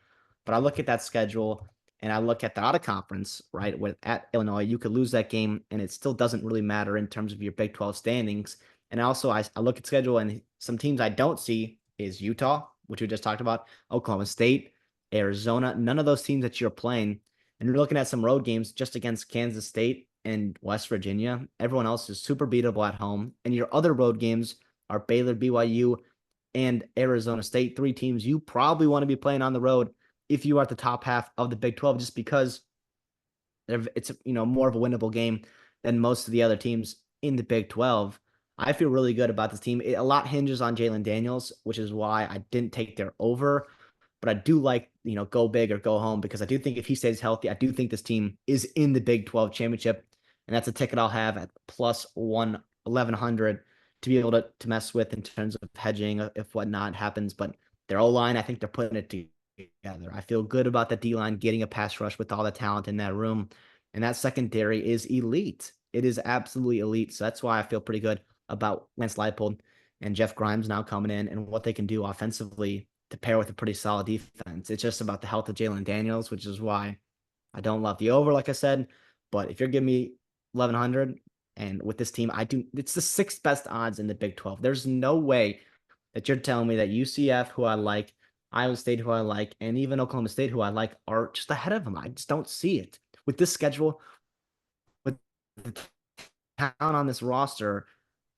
But I look at that schedule and I look at the out of conference, right? With at Illinois, you could lose that game and it still doesn't really matter in terms of your Big 12 standings. And also I look at schedule and some teams I don't see is Utah, which we just talked about, Oklahoma State, Arizona, none of those teams that you're playing. And you're looking at some road games just against Kansas State and West Virginia. Everyone else is super beatable at home. And your other road games are Baylor, BYU, and Arizona State, three teams you probably want to be playing on the road if you are at the top half of the Big 12, just because it's more of a winnable game than most of the other teams in the Big 12. I feel really good about this team. A lot hinges on Jalen Daniels, which is why I didn't take their over. But I do like, go big or go home because I do think if he stays healthy, I do think this team is in the Big 12 championship. And that's a ticket I'll have at plus 1100 to be able to mess with in terms of hedging if whatnot happens. But their O line, I think they're putting it together. I feel good about the D line getting a pass rush with all the talent in that room. And that secondary is elite. It is absolutely elite. So that's why I feel pretty good about Lance Leipold and Jeff Grimes now coming in and what they can do offensively to pair with a pretty solid defense. It's just about the health of Jalen Daniels, which is why I don't love the over, like I said. But if you're giving me 1100 and with this team, it's the sixth best odds in the Big 12. There's no way that you're telling me that UCF, who I like, Iowa State, who I like, and even Oklahoma State, who I like, are just ahead of them. I just don't see it. With this schedule, with the talent on this roster,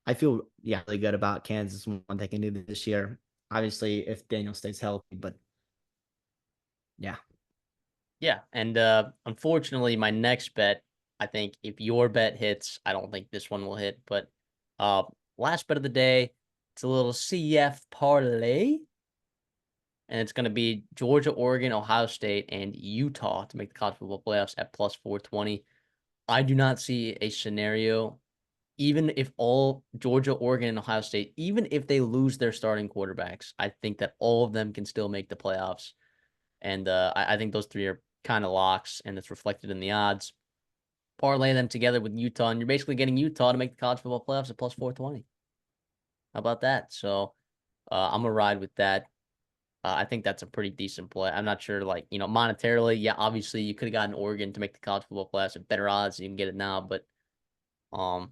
I feel really good about Kansas and what they can do this year. Obviously, if Daniel stays healthy, but yeah. Yeah, and unfortunately, my next bet, I think if your bet hits, I don't think this one will hit. But uh, last bet of the day, it's a little CF parlay, and it's going to be Georgia, Oregon, Ohio State, and Utah to make the college football playoffs at plus 420. I do not see a scenario, even if all Georgia, Oregon, and Ohio State, even if they lose their starting quarterbacks, I think that all of them can still make the playoffs. And I think those three are kind of locks, and it's reflected in the odds. Parlay them together with Utah, and you're basically getting Utah to make the college football playoffs at plus 420. How about that? So I'm going to ride with that. I think that's a pretty decent play. I'm not sure, monetarily. Yeah, obviously you could have gotten Oregon to make the college football playoffs at better odds. You can get it now, but so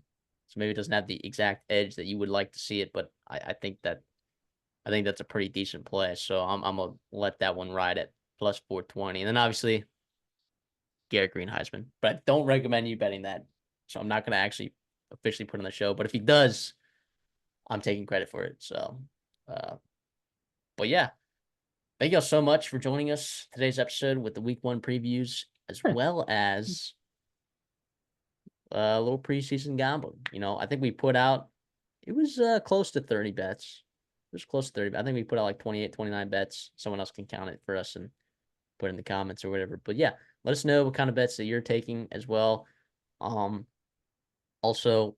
maybe it doesn't have the exact edge that you would like to see it. But I think that's a pretty decent play. So I'm gonna let that one ride at plus 420, and then obviously Garrett Green Heisman. But I don't recommend you betting that. So I'm not gonna actually officially put on the show. But if he does, I'm taking credit for it. So, uh, but yeah, thank y'all so much for joining us today's episode with the week 1 previews, as Sure. well as a little preseason gambling. I think we put out, it was close to 30 bets. It was close to 30. I think we put out like 28, 29 bets. Someone else can count it for us and put it in the comments or whatever. But yeah, let us know what kind of bets that you're taking as well. Also,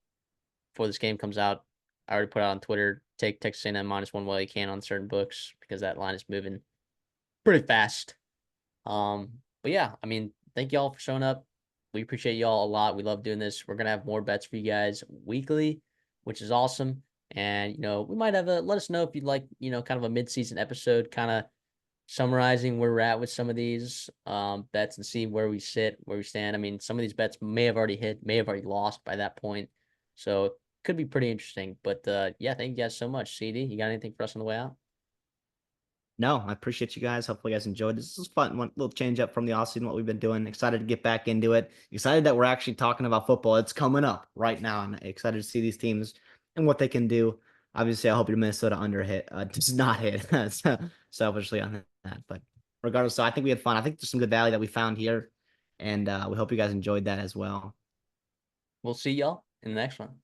before this game comes out, I already put out on Twitter, take Texas A&M -1 while you can on certain books because that line is moving pretty fast. But yeah, I mean, thank y'all for showing up. We appreciate y'all a lot. We love doing this. We're gonna have more bets for you guys weekly, which is awesome. And we might have let us know if you'd like, kind of a mid-season episode, kind of summarizing where we're at with some of these bets and see where we sit, where we stand. I mean, some of these bets may have already hit, may have already lost by that point. So it could be pretty interesting. But yeah, thank you guys so much. CD, you got anything for us on the way out? No, I appreciate you guys. Hopefully, you guys enjoyed this. This was fun. One little change up from the offseason, what we've been doing. Excited to get back into it. Excited that we're actually talking about football. It's coming up right now. I'm excited to see these teams and what they can do. Obviously, I hope your Minnesota under hit does not hit selfishly on that. But regardless, so I think we had fun. I think there's some good value that we found here, and we hope you guys enjoyed that as well. We'll see y'all in the next one.